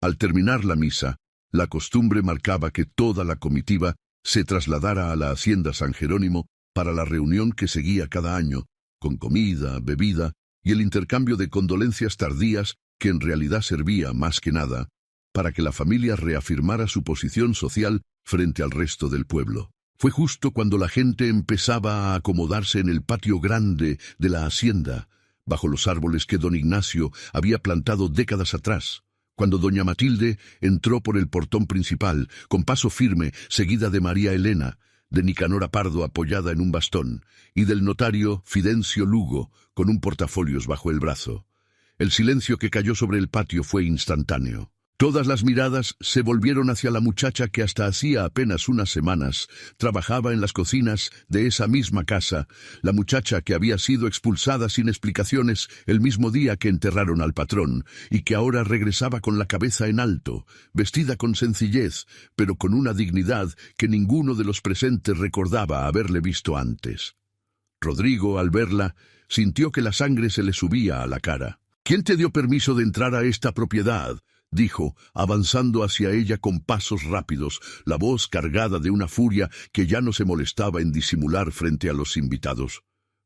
Speaker 1: Al terminar la misa, la costumbre marcaba que toda la comitiva se trasladara a la hacienda San Jerónimo para la reunión que seguía cada año, con comida, bebida y el intercambio de condolencias tardías que en realidad servía, más que nada, para que la familia reafirmara su posición social frente al resto del pueblo. Fue justo cuando la gente empezaba a acomodarse en el patio grande de la hacienda, bajo los árboles que don Ignacio había plantado décadas atrás, cuando doña Matilde entró por el portón principal, con paso firme, seguida de María Elena, de Nicanora Pardo apoyada en un bastón, y del notario Fidencio Lugo, con un portafolios bajo el brazo. El silencio que cayó sobre el patio fue instantáneo. Todas las miradas se volvieron hacia la muchacha que hasta hacía apenas unas semanas trabajaba en las cocinas de esa misma casa, la muchacha que había sido expulsada sin explicaciones el mismo día que enterraron al patrón, y que ahora regresaba con la cabeza en alto, vestida con sencillez, pero con una dignidad que ninguno de los presentes recordaba haberle visto antes. Rodrigo, al verla, sintió que la sangre se le subía a la cara. «¿Quién te dio permiso de entrar a esta propiedad?», dijo, avanzando hacia ella con pasos rápidos, la voz cargada de una furia que ya no se molestaba en disimular frente a los invitados.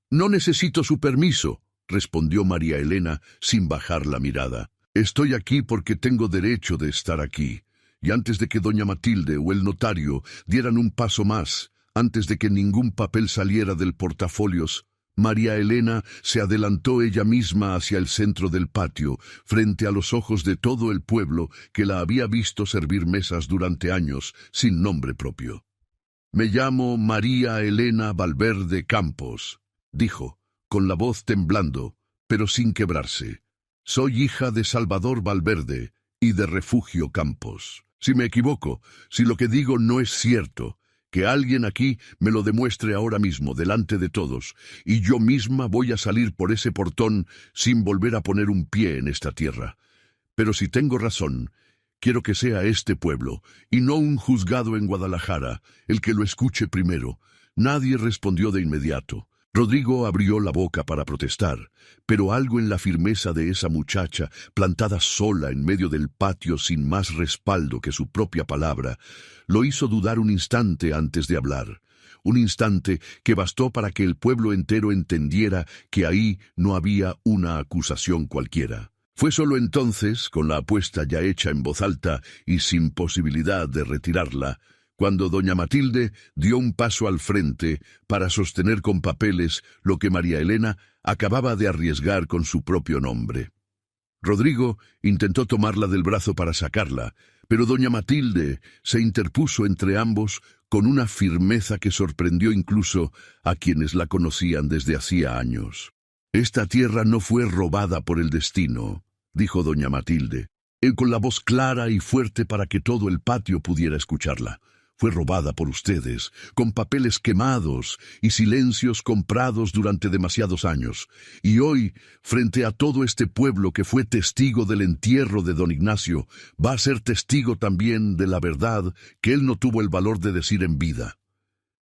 Speaker 1: «No necesito su permiso», respondió María Elena sin bajar la mirada. «Estoy aquí porque tengo derecho de estar aquí». Y antes de que doña Matilde o el notario dieran un paso más, antes de que ningún papel saliera del portafolios, María Elena se adelantó ella misma hacia el centro del patio, frente a los ojos de todo el pueblo que la había visto servir mesas durante años, sin nombre propio. «Me llamo María Elena Valverde Campos», dijo, con la voz temblando, pero sin quebrarse. «Soy hija de Salvador Valverde y de Refugio Campos. Si me equivoco, si lo que digo no es cierto, que alguien aquí me lo demuestre ahora mismo delante de todos, y yo misma voy a salir por ese portón sin volver a poner un pie en esta tierra. Pero si tengo razón, quiero que sea este pueblo, y no un juzgado en Guadalajara, el que lo escuche primero». Nadie respondió de inmediato. Rodrigo abrió la boca para protestar, pero algo en la firmeza de esa muchacha, plantada sola en medio del patio sin más respaldo que su propia palabra, lo hizo dudar un instante antes de hablar. Un instante que bastó para que el pueblo entero entendiera que ahí no había una acusación cualquiera. Fue solo entonces, con la apuesta ya hecha en voz alta y sin posibilidad de retirarla, cuando doña Matilde dio un paso al frente para sostener con papeles lo que María Elena acababa de arriesgar con su propio nombre. Rodrigo intentó tomarla del brazo para sacarla, pero doña Matilde se interpuso entre ambos con una firmeza que sorprendió incluso a quienes la conocían desde hacía años. Esta tierra no fue robada por el destino, dijo doña Matilde, con la voz clara y fuerte para que todo el patio pudiera escucharla. Fue robada por ustedes, con papeles quemados y silencios comprados durante demasiados años. Y hoy, frente a todo este pueblo que fue testigo del entierro de don Ignacio, va a ser testigo también de la verdad que él no tuvo el valor de decir en vida.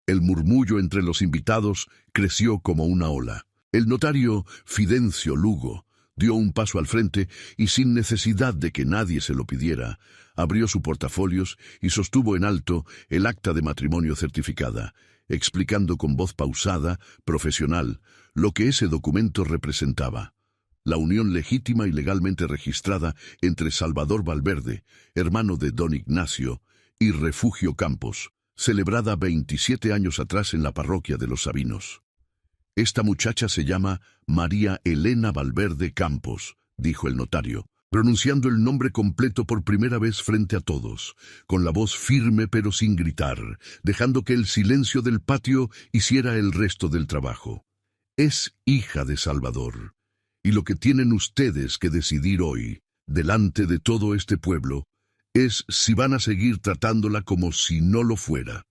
Speaker 1: El murmullo entre los invitados creció como una ola. El notario Fidencio Lugo dio un paso al frente y, sin necesidad de que nadie se lo pidiera, abrió su portafolios y sostuvo en alto el acta de matrimonio certificada, explicando con voz pausada, profesional, lo que ese documento representaba. La unión legítima y legalmente registrada entre Salvador Valverde, hermano de don Ignacio, y Refugio Campos, celebrada 27 años atrás en la parroquia de los Sabinos. Esta muchacha se llama María Elena Valverde Campos, dijo el notario, pronunciando el nombre completo por primera vez frente a todos, con la voz firme pero sin gritar, dejando que el silencio del patio hiciera el resto del trabajo. Es hija de Salvador, y lo que tienen ustedes que decidir hoy, delante de todo este pueblo, es si van a seguir tratándola como si no lo fuera.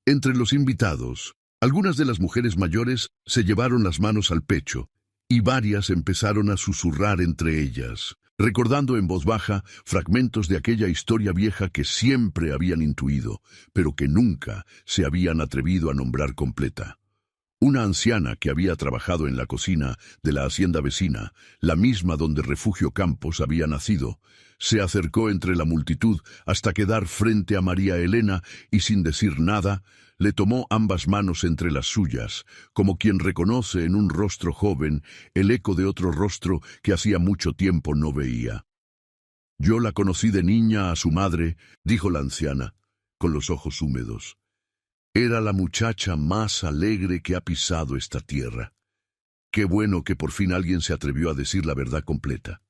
Speaker 1: Entre los invitados, algunas de las mujeres mayores se llevaron las manos al pecho, y varias empezaron a susurrar entre ellas, recordando en voz baja fragmentos de aquella historia vieja que siempre habían intuido, pero que nunca se habían atrevido a nombrar completa. Una anciana que había trabajado en la cocina de la hacienda vecina, la misma donde Refugio Campos había nacido, se acercó entre la multitud hasta quedar frente a María Elena y, sin decir nada, le tomó ambas manos entre las suyas, como quien reconoce en un rostro joven el eco de otro rostro que hacía mucho tiempo no veía. «Yo la conocí de niña a su madre», dijo la anciana, con los ojos húmedos. «Era la muchacha más alegre que ha pisado esta tierra. Qué bueno que por fin alguien se atrevió a decir la verdad completa».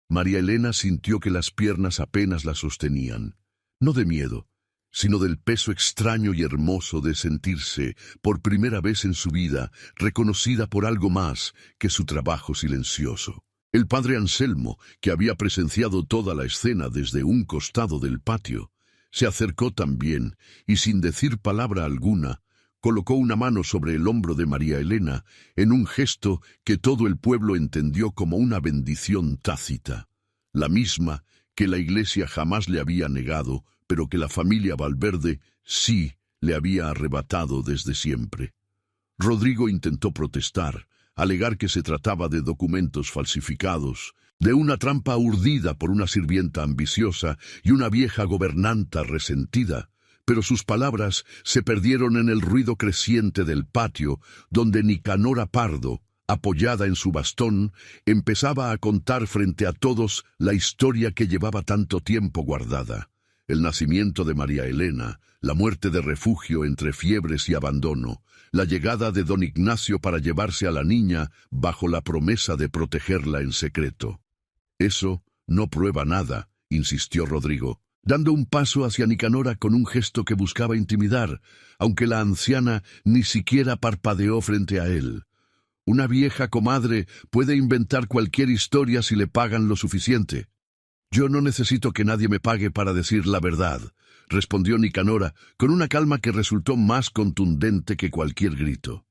Speaker 1: María Elena sintió que las piernas apenas la sostenían, no de miedo, sino del peso extraño y hermoso de sentirse, por primera vez en su vida, reconocida por algo más que su trabajo silencioso. El padre Anselmo, que había presenciado toda la escena desde un costado del patio, se acercó también y, sin decir palabra alguna, colocó una mano sobre el hombro de María Elena en un gesto que todo el pueblo entendió como una bendición tácita, la misma que la Iglesia jamás le había negado, pero que la familia Valverde sí le había arrebatado desde siempre. Rodrigo intentó protestar, alegar que se trataba de documentos falsificados, de una trampa urdida por una sirvienta ambiciosa y una vieja gobernanta resentida, pero sus palabras se perdieron en el ruido creciente del patio, donde Nicanora Pardo, apoyada en su bastón, empezaba a contar frente a todos la historia que llevaba tanto tiempo guardada. El nacimiento de María Elena, la muerte de Refugio entre fiebres y abandono, la llegada de don Ignacio para llevarse a la niña bajo la promesa de protegerla en secreto. «Eso no prueba nada», insistió Rodrigo, dando un paso hacia Nicanora con un gesto que buscaba intimidar, aunque la anciana ni siquiera parpadeó frente a él. «Una vieja comadre puede inventar cualquier historia si le pagan lo suficiente». «Yo no necesito que nadie me pague para decir la verdad», respondió Nicanora, con una calma que resultó más contundente que cualquier grito.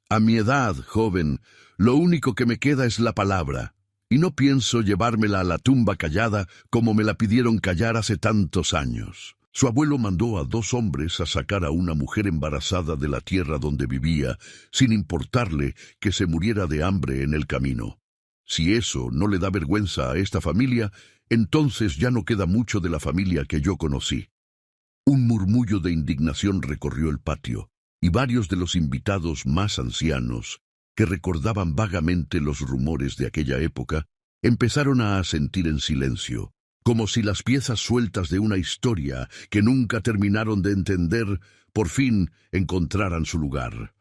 Speaker 1: «A mi edad, joven, lo único que me queda es la palabra, y no pienso llevármela a la tumba callada como me la pidieron callar hace tantos años». Su abuelo mandó a 2 hombres a sacar a una mujer embarazada de la tierra donde vivía, sin importarle que se muriera de hambre en el camino. Si eso no le da vergüenza a esta familia, entonces ya no queda mucho de la familia que yo conocí. Un murmullo de indignación recorrió el patio, y varios de los invitados más ancianos, que recordaban vagamente los rumores de aquella época, empezaron a asentir en silencio, como si las piezas sueltas de una historia que nunca terminaron de entender, por fin encontraran su lugar.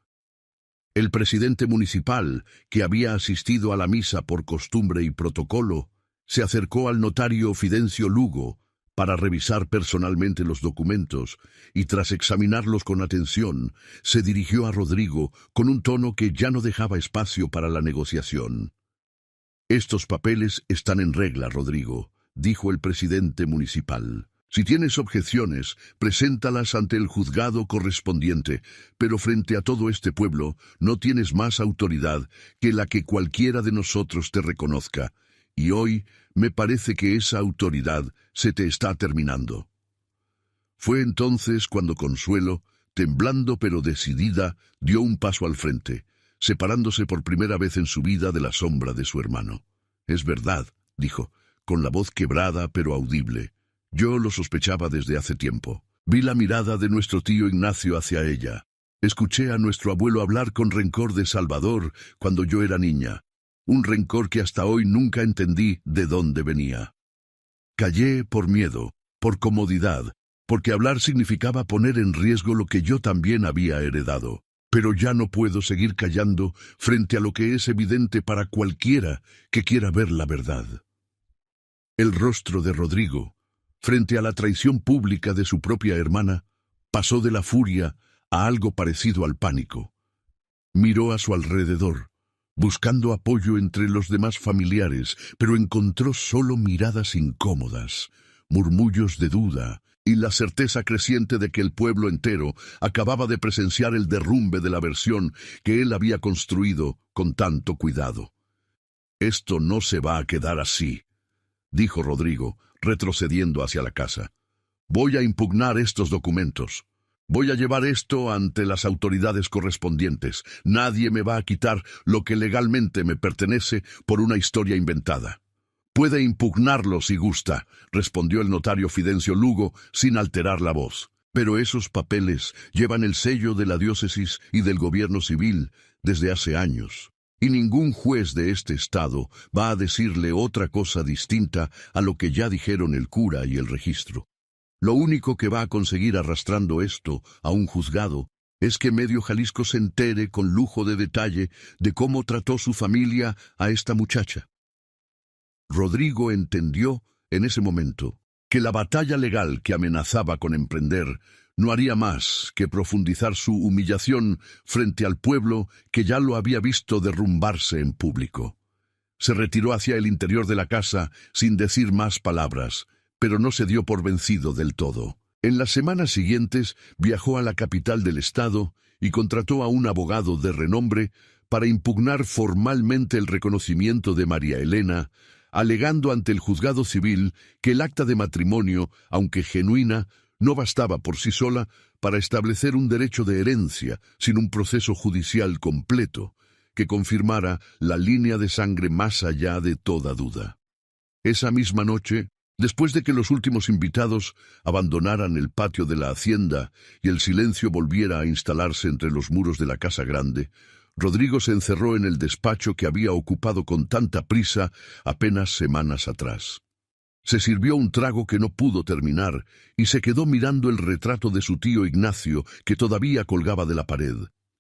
Speaker 1: El presidente municipal, que había asistido a la misa por costumbre y protocolo, se acercó al notario Fidencio Lugo para revisar personalmente los documentos y tras examinarlos con atención, se dirigió a Rodrigo con un tono que ya no dejaba espacio para la negociación. «Estos papeles están en regla, Rodrigo», dijo el presidente municipal. «Si tienes objeciones, preséntalas ante el juzgado correspondiente, pero frente a todo este pueblo no tienes más autoridad que la que cualquiera de nosotros te reconozca, y hoy me parece que esa autoridad se te está terminando». Fue entonces cuando Consuelo, temblando pero decidida, dio un paso al frente, separándose por primera vez en su vida de la sombra de su hermano. «Es verdad», dijo, con la voz quebrada pero audible. «Yo lo sospechaba desde hace tiempo. Vi la mirada de nuestro tío Ignacio hacia ella. Escuché a nuestro abuelo hablar con rencor de Salvador cuando yo era niña. Un rencor que hasta hoy nunca entendí de dónde venía. Callé por miedo, por comodidad, porque hablar significaba poner en riesgo lo que yo también había heredado. Pero ya no puedo seguir callando frente a lo que es evidente para cualquiera que quiera ver la verdad». El rostro de Rodrigo, frente a la traición pública de su propia hermana, pasó de la furia a algo parecido al pánico. Miró a su alrededor, buscando apoyo entre los demás familiares, pero encontró solo miradas incómodas, murmullos de duda y la certeza creciente de que el pueblo entero acababa de presenciar el derrumbe de la versión que él había construido con tanto cuidado. «Esto no se va a quedar así», dijo Rodrigo, retrocediendo hacia la casa. «Voy a impugnar estos documentos. Voy a llevar esto ante las autoridades correspondientes. Nadie me va a quitar lo que legalmente me pertenece por una historia inventada». «Puede impugnarlo si gusta», respondió el notario Fidencio Lugo sin alterar la voz. «Pero esos papeles llevan el sello de la diócesis y del gobierno civil desde hace años. Y ningún juez de este estado va a decirle otra cosa distinta a lo que ya dijeron el cura y el registro. Lo único que va a conseguir arrastrando esto a un juzgado es que medio Jalisco se entere con lujo de detalle de cómo trató su familia a esta muchacha». Rodrigo entendió en ese momento que la batalla legal que amenazaba con emprender no haría más que profundizar su humillación frente al pueblo que ya lo había visto derrumbarse en público. Se retiró hacia el interior de la casa sin decir más palabras, pero no se dio por vencido del todo. En las semanas siguientes viajó a la capital del estado y contrató a un abogado de renombre para impugnar formalmente el reconocimiento de María Elena, alegando ante el juzgado civil que el acta de matrimonio, aunque genuina, no bastaba por sí sola para establecer un derecho de herencia sin un proceso judicial completo que confirmara la línea de sangre más allá de toda duda. Esa misma noche, después de que los últimos invitados abandonaran el patio de la hacienda y el silencio volviera a instalarse entre los muros de la casa grande, Rodrigo se encerró en el despacho que había ocupado con tanta prisa apenas semanas atrás. Se sirvió un trago que no pudo terminar y se quedó mirando el retrato de su tío Ignacio que todavía colgaba de la pared,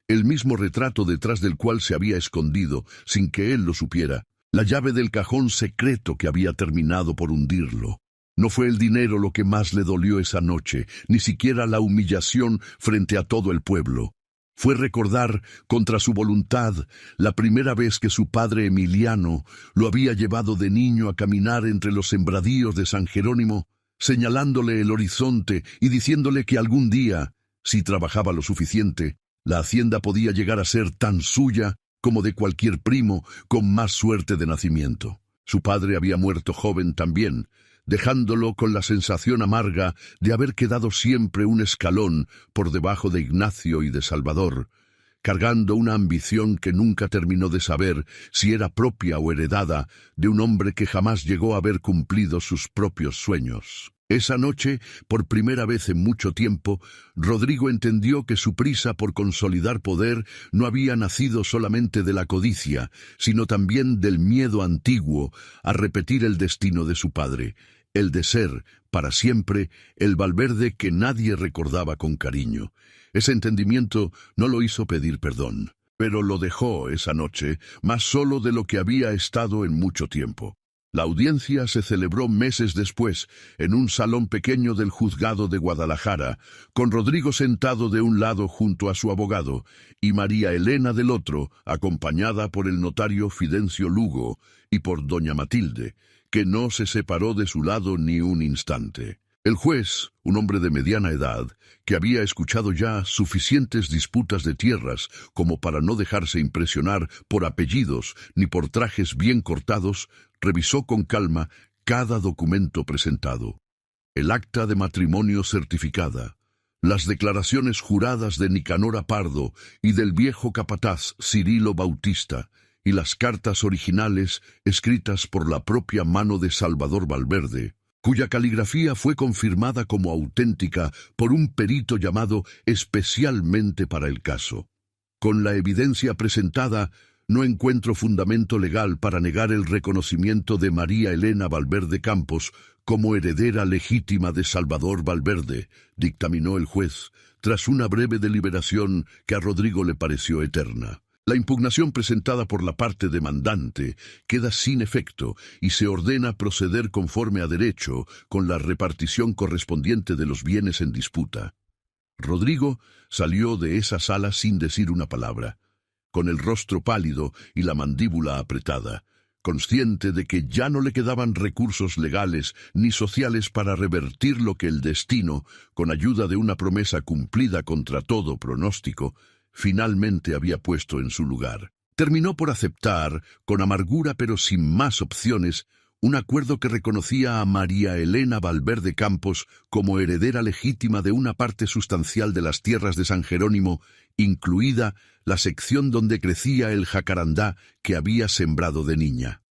Speaker 1: el mismo retrato detrás del cual se había escondido, sin que él lo supiera, la llave del cajón secreto que había terminado por hundirlo. No fue el dinero lo que más le dolió esa noche, ni siquiera la humillación frente a todo el pueblo. Fue recordar, contra su voluntad, la primera vez que su padre Emiliano lo había llevado de niño a caminar entre los sembradíos de San Jerónimo, señalándole el horizonte y diciéndole que algún día, si trabajaba lo suficiente, la hacienda podía llegar a ser tan suya como de cualquier primo con más suerte de nacimiento. Su padre había muerto joven también, dejándolo con la sensación amarga de haber quedado siempre un escalón por debajo de Ignacio y de Salvador, cargando una ambición que nunca terminó de saber si era propia o heredada de un hombre que jamás llegó a haber cumplido sus propios sueños. Esa noche, por primera vez en mucho tiempo, Rodrigo entendió que su prisa por consolidar poder no había nacido solamente de la codicia, sino también del miedo antiguo a repetir el destino de su padre, el de ser, para siempre, el Valverde que nadie recordaba con cariño. Ese entendimiento no lo hizo pedir perdón, pero lo dejó esa noche más solo de lo que había estado en mucho tiempo. La audiencia se celebró meses después, en un salón pequeño del juzgado de Guadalajara, con Rodrigo sentado de un lado junto a su abogado, y María Elena del otro, acompañada por el notario Fidencio Lugo y por doña Matilde, que no se separó de su lado ni un instante. El juez, un hombre de mediana edad, que había escuchado ya suficientes disputas de tierras como para no dejarse impresionar por apellidos ni por trajes bien cortados, revisó con calma cada documento presentado. El acta de matrimonio certificada, las declaraciones juradas de Nicanora Pardo y del viejo capataz Cirilo Bautista, y las cartas originales escritas por la propia mano de Salvador Valverde, cuya caligrafía fue confirmada como auténtica por un perito llamado especialmente para el caso. Con la evidencia presentada, no encuentro fundamento legal para negar el reconocimiento de María Elena Valverde Campos como heredera legítima de Salvador Valverde, dictaminó el juez, tras una breve deliberación que a Rodrigo le pareció eterna. La impugnación presentada por la parte demandante queda sin efecto y se ordena proceder conforme a derecho con la repartición correspondiente de los bienes en disputa. Rodrigo salió de esa sala sin decir una palabra, con el rostro pálido y la mandíbula apretada, consciente de que ya no le quedaban recursos legales ni sociales para revertir lo que el destino, con ayuda de una promesa cumplida contra todo pronóstico, finalmente había puesto en su lugar. Terminó por aceptar, con amargura pero sin más opciones, un acuerdo que reconocía a María Elena Valverde Campos como heredera legítima de una parte sustancial de las tierras de San Jerónimo, incluida la sección donde crecía el jacarandá que había sembrado de niña.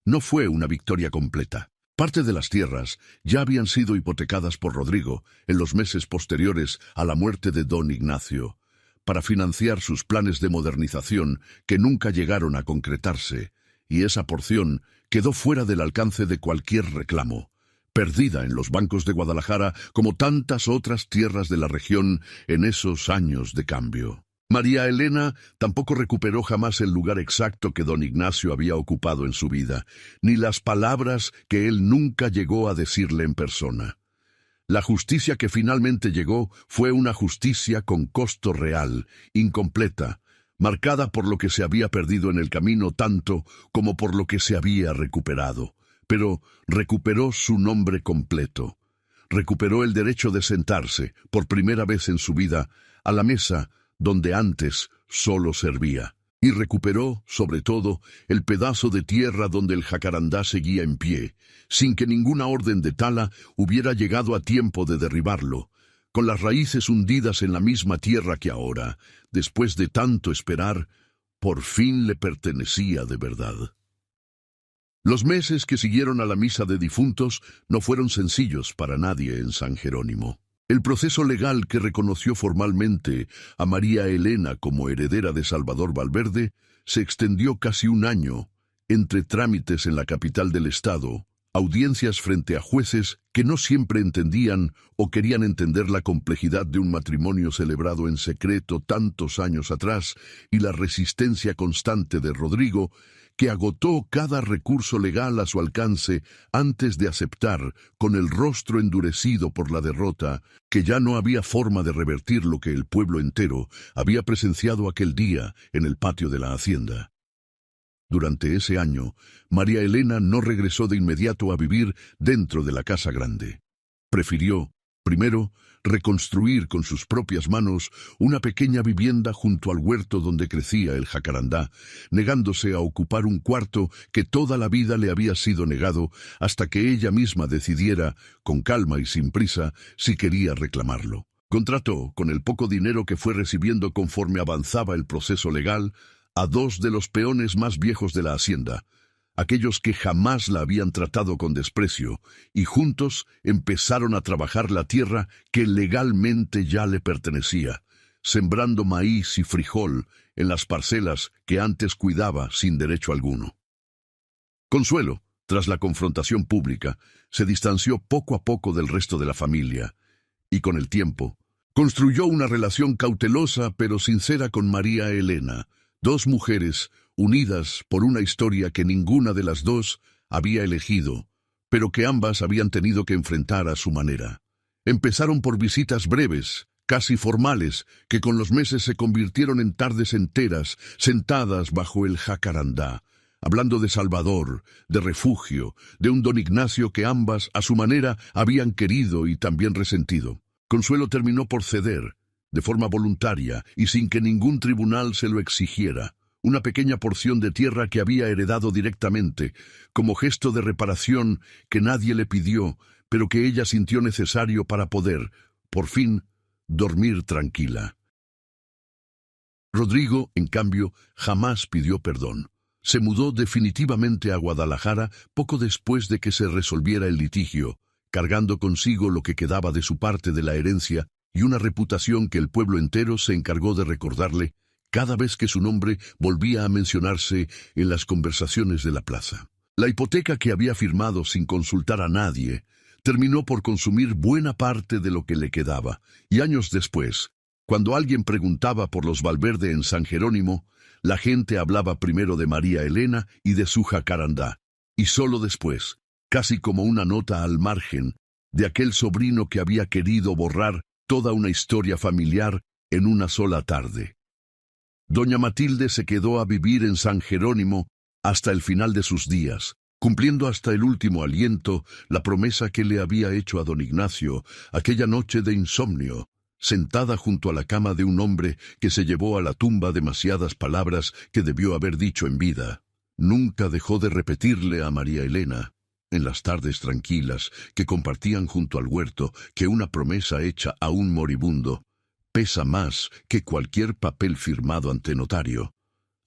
Speaker 1: No fue una victoria completa. Parte de las tierras ya habían sido hipotecadas por Rodrigo en los meses posteriores a la muerte de don Ignacio, para financiar sus planes de modernización que nunca llegaron a concretarse, y esa porción quedó fuera del alcance de cualquier reclamo, perdida en los bancos de Guadalajara como tantas otras tierras de la región en esos años de cambio. María Elena tampoco recuperó jamás el lugar exacto que don Ignacio había ocupado en su vida, ni las palabras que él nunca llegó a decirle en persona. La justicia que finalmente llegó fue una justicia con costo real, incompleta, marcada por lo que se había perdido en el camino tanto como por lo que se había recuperado. Pero recuperó su nombre completo. Recuperó el derecho de sentarse, por primera vez en su vida, a la mesa donde antes solo servía. Y recuperó, sobre todo, el pedazo de tierra donde el jacarandá seguía en pie, sin que ninguna orden de tala hubiera llegado a tiempo de derribarlo, con las raíces hundidas en la misma tierra que ahora, después de tanto esperar, por fin le pertenecía de verdad. Los meses que siguieron a la misa de difuntos no fueron sencillos para nadie en San Jerónimo. El proceso legal que reconoció formalmente a María Elena como heredera de Salvador Valverde se extendió casi un año, entre trámites en la capital del estado, audiencias frente a jueces que no siempre entendían o querían entender la complejidad de un matrimonio celebrado en secreto tantos años atrás, y la resistencia constante de Rodrigo, que agotó cada recurso legal a su alcance antes de aceptar, con el rostro endurecido por la derrota, que ya no había forma de revertir lo que el pueblo entero había presenciado aquel día en el patio de la hacienda. Durante ese año, María Elena no regresó de inmediato a vivir dentro de la casa grande. Prefirió, primero, reconstruir con sus propias manos una pequeña vivienda junto al huerto donde crecía el jacarandá, negándose a ocupar un cuarto que toda la vida le había sido negado hasta que ella misma decidiera, con calma y sin prisa, si quería reclamarlo. Contrató, con el poco dinero que fue recibiendo conforme avanzaba el proceso legal, a dos de los peones más viejos de la hacienda, aquellos que jamás la habían tratado con desprecio, y juntos empezaron a trabajar la tierra que legalmente ya le pertenecía, sembrando maíz y frijol en las parcelas que antes cuidaba sin derecho alguno. Consuelo, tras la confrontación pública, se distanció poco a poco del resto de la familia, y con el tiempo, construyó una relación cautelosa pero sincera con María Elena, dos mujeres unidas por una historia que ninguna de las dos había elegido, pero que ambas habían tenido que enfrentar a su manera. Empezaron por visitas breves, casi formales, que con los meses se convirtieron en tardes enteras, sentadas bajo el jacarandá, hablando de Salvador, de refugio, de un don Ignacio que ambas, a su manera, habían querido y también resentido. Consuelo terminó por ceder, de forma voluntaria y sin que ningún tribunal se lo exigiera, una pequeña porción de tierra que había heredado directamente, como gesto de reparación que nadie le pidió, pero que ella sintió necesario para poder, por fin, dormir tranquila. Rodrigo, en cambio, jamás pidió perdón. Se mudó definitivamente a Guadalajara poco después de que se resolviera el litigio, cargando consigo lo que quedaba de su parte de la herencia y una reputación que el pueblo entero se encargó de recordarle cada vez que su nombre volvía a mencionarse en las conversaciones de la plaza. La hipoteca que había firmado sin consultar a nadie terminó por consumir buena parte de lo que le quedaba, y años después, cuando alguien preguntaba por los Valverde en San Jerónimo, la gente hablaba primero de María Elena y de su jacarandá, y solo después, casi como una nota al margen, de aquel sobrino que había querido borrar toda una historia familiar en una sola tarde. Doña Matilde se quedó a vivir en San Jerónimo hasta el final de sus días, cumpliendo hasta el último aliento la promesa que le había hecho a don Ignacio aquella noche de insomnio, sentada junto a la cama de un hombre que se llevó a la tumba demasiadas palabras que debió haber dicho en vida. Nunca dejó de repetirle a María Elena, en las tardes tranquilas que compartían junto al huerto, que una promesa hecha a un moribundo pesa más que cualquier papel firmado ante notario,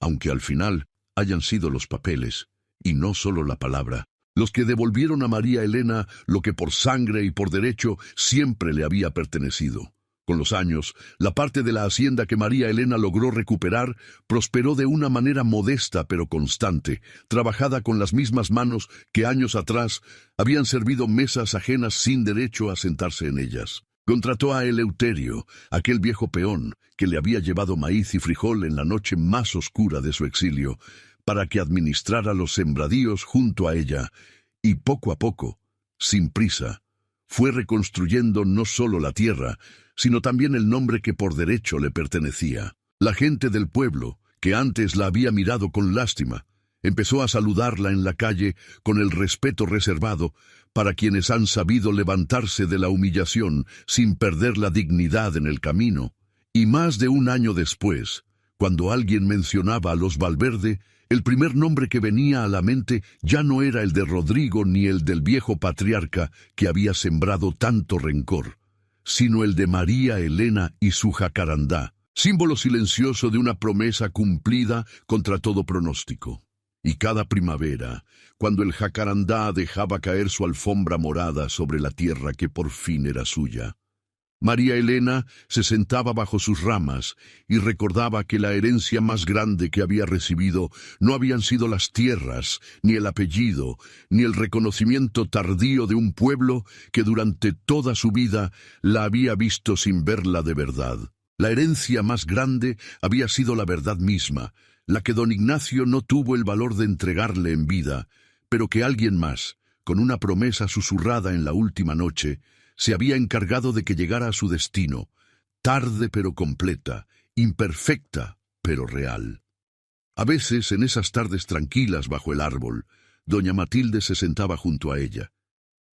Speaker 1: aunque al final hayan sido los papeles, y no solo la palabra, los que devolvieron a María Elena lo que por sangre y por derecho siempre le había pertenecido. Con los años, la parte de la hacienda que María Elena logró recuperar prosperó de una manera modesta pero constante, trabajada con las mismas manos que años atrás habían servido mesas ajenas sin derecho a sentarse en ellas. Contrató a Eleuterio, aquel viejo peón que le había llevado maíz y frijol en la noche más oscura de su exilio, para que administrara los sembradíos junto a ella, y poco a poco, sin prisa, fue reconstruyendo no solo la tierra, sino también el nombre que por derecho le pertenecía. La gente del pueblo, que antes la había mirado con lástima, empezó a saludarla en la calle con el respeto reservado para quienes han sabido levantarse de la humillación sin perder la dignidad en el camino. Y más de un año después, cuando alguien mencionaba a los Valverde, el primer nombre que venía a la mente ya no era el de Rodrigo ni el del viejo patriarca que había sembrado tanto rencor, sino el de María Elena y su jacarandá, símbolo silencioso de una promesa cumplida contra todo pronóstico. Y cada primavera, cuando el jacarandá dejaba caer su alfombra morada sobre la tierra que por fin era suya, María Elena se sentaba bajo sus ramas y recordaba que la herencia más grande que había recibido no habían sido las tierras, ni el apellido, ni el reconocimiento tardío de un pueblo que durante toda su vida la había visto sin verla de verdad. La herencia más grande había sido la verdad misma, la que don Ignacio no tuvo el valor de entregarle en vida, pero que alguien más, con una promesa susurrada en la última noche, se había encargado de que llegara a su destino, tarde pero completa, imperfecta pero real. A veces, en esas tardes tranquilas bajo el árbol, doña Matilde se sentaba junto a ella,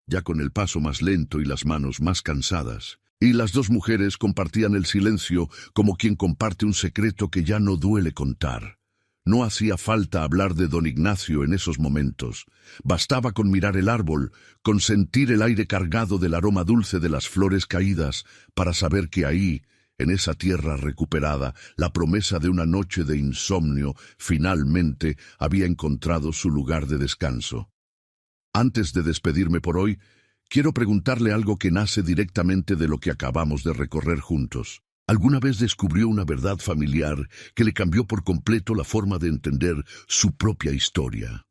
Speaker 1: ya con el paso más lento y las manos más cansadas, y las dos mujeres compartían el silencio como quien comparte un secreto que ya no duele contar. No hacía falta hablar de don Ignacio en esos momentos. Bastaba con mirar el árbol, con sentir el aire cargado del aroma dulce de las flores caídas, para saber que ahí, en esa tierra recuperada, la promesa de una noche de insomnio finalmente había encontrado su lugar de descanso. Antes de despedirme por hoy, quiero preguntarle algo que nace directamente de lo que acabamos de recorrer juntos. ¿Alguna vez descubrió una verdad familiar que le cambió por completo la forma de entender su propia historia?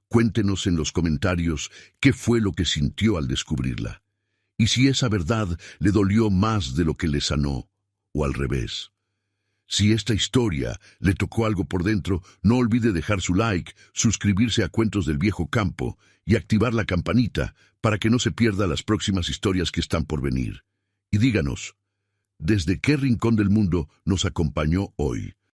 Speaker 1: Cuéntenos en los comentarios qué fue lo que sintió al descubrirla, y si esa verdad le dolió más de lo que le sanó, o al revés. Si esta historia le tocó algo por dentro, no olvide dejar su like, suscribirse a Cuentos del Viejo Campo y activar la campanita para que no se pierda las próximas historias que están por venir. Y díganos, ¿desde qué rincón del mundo nos acompañó hoy?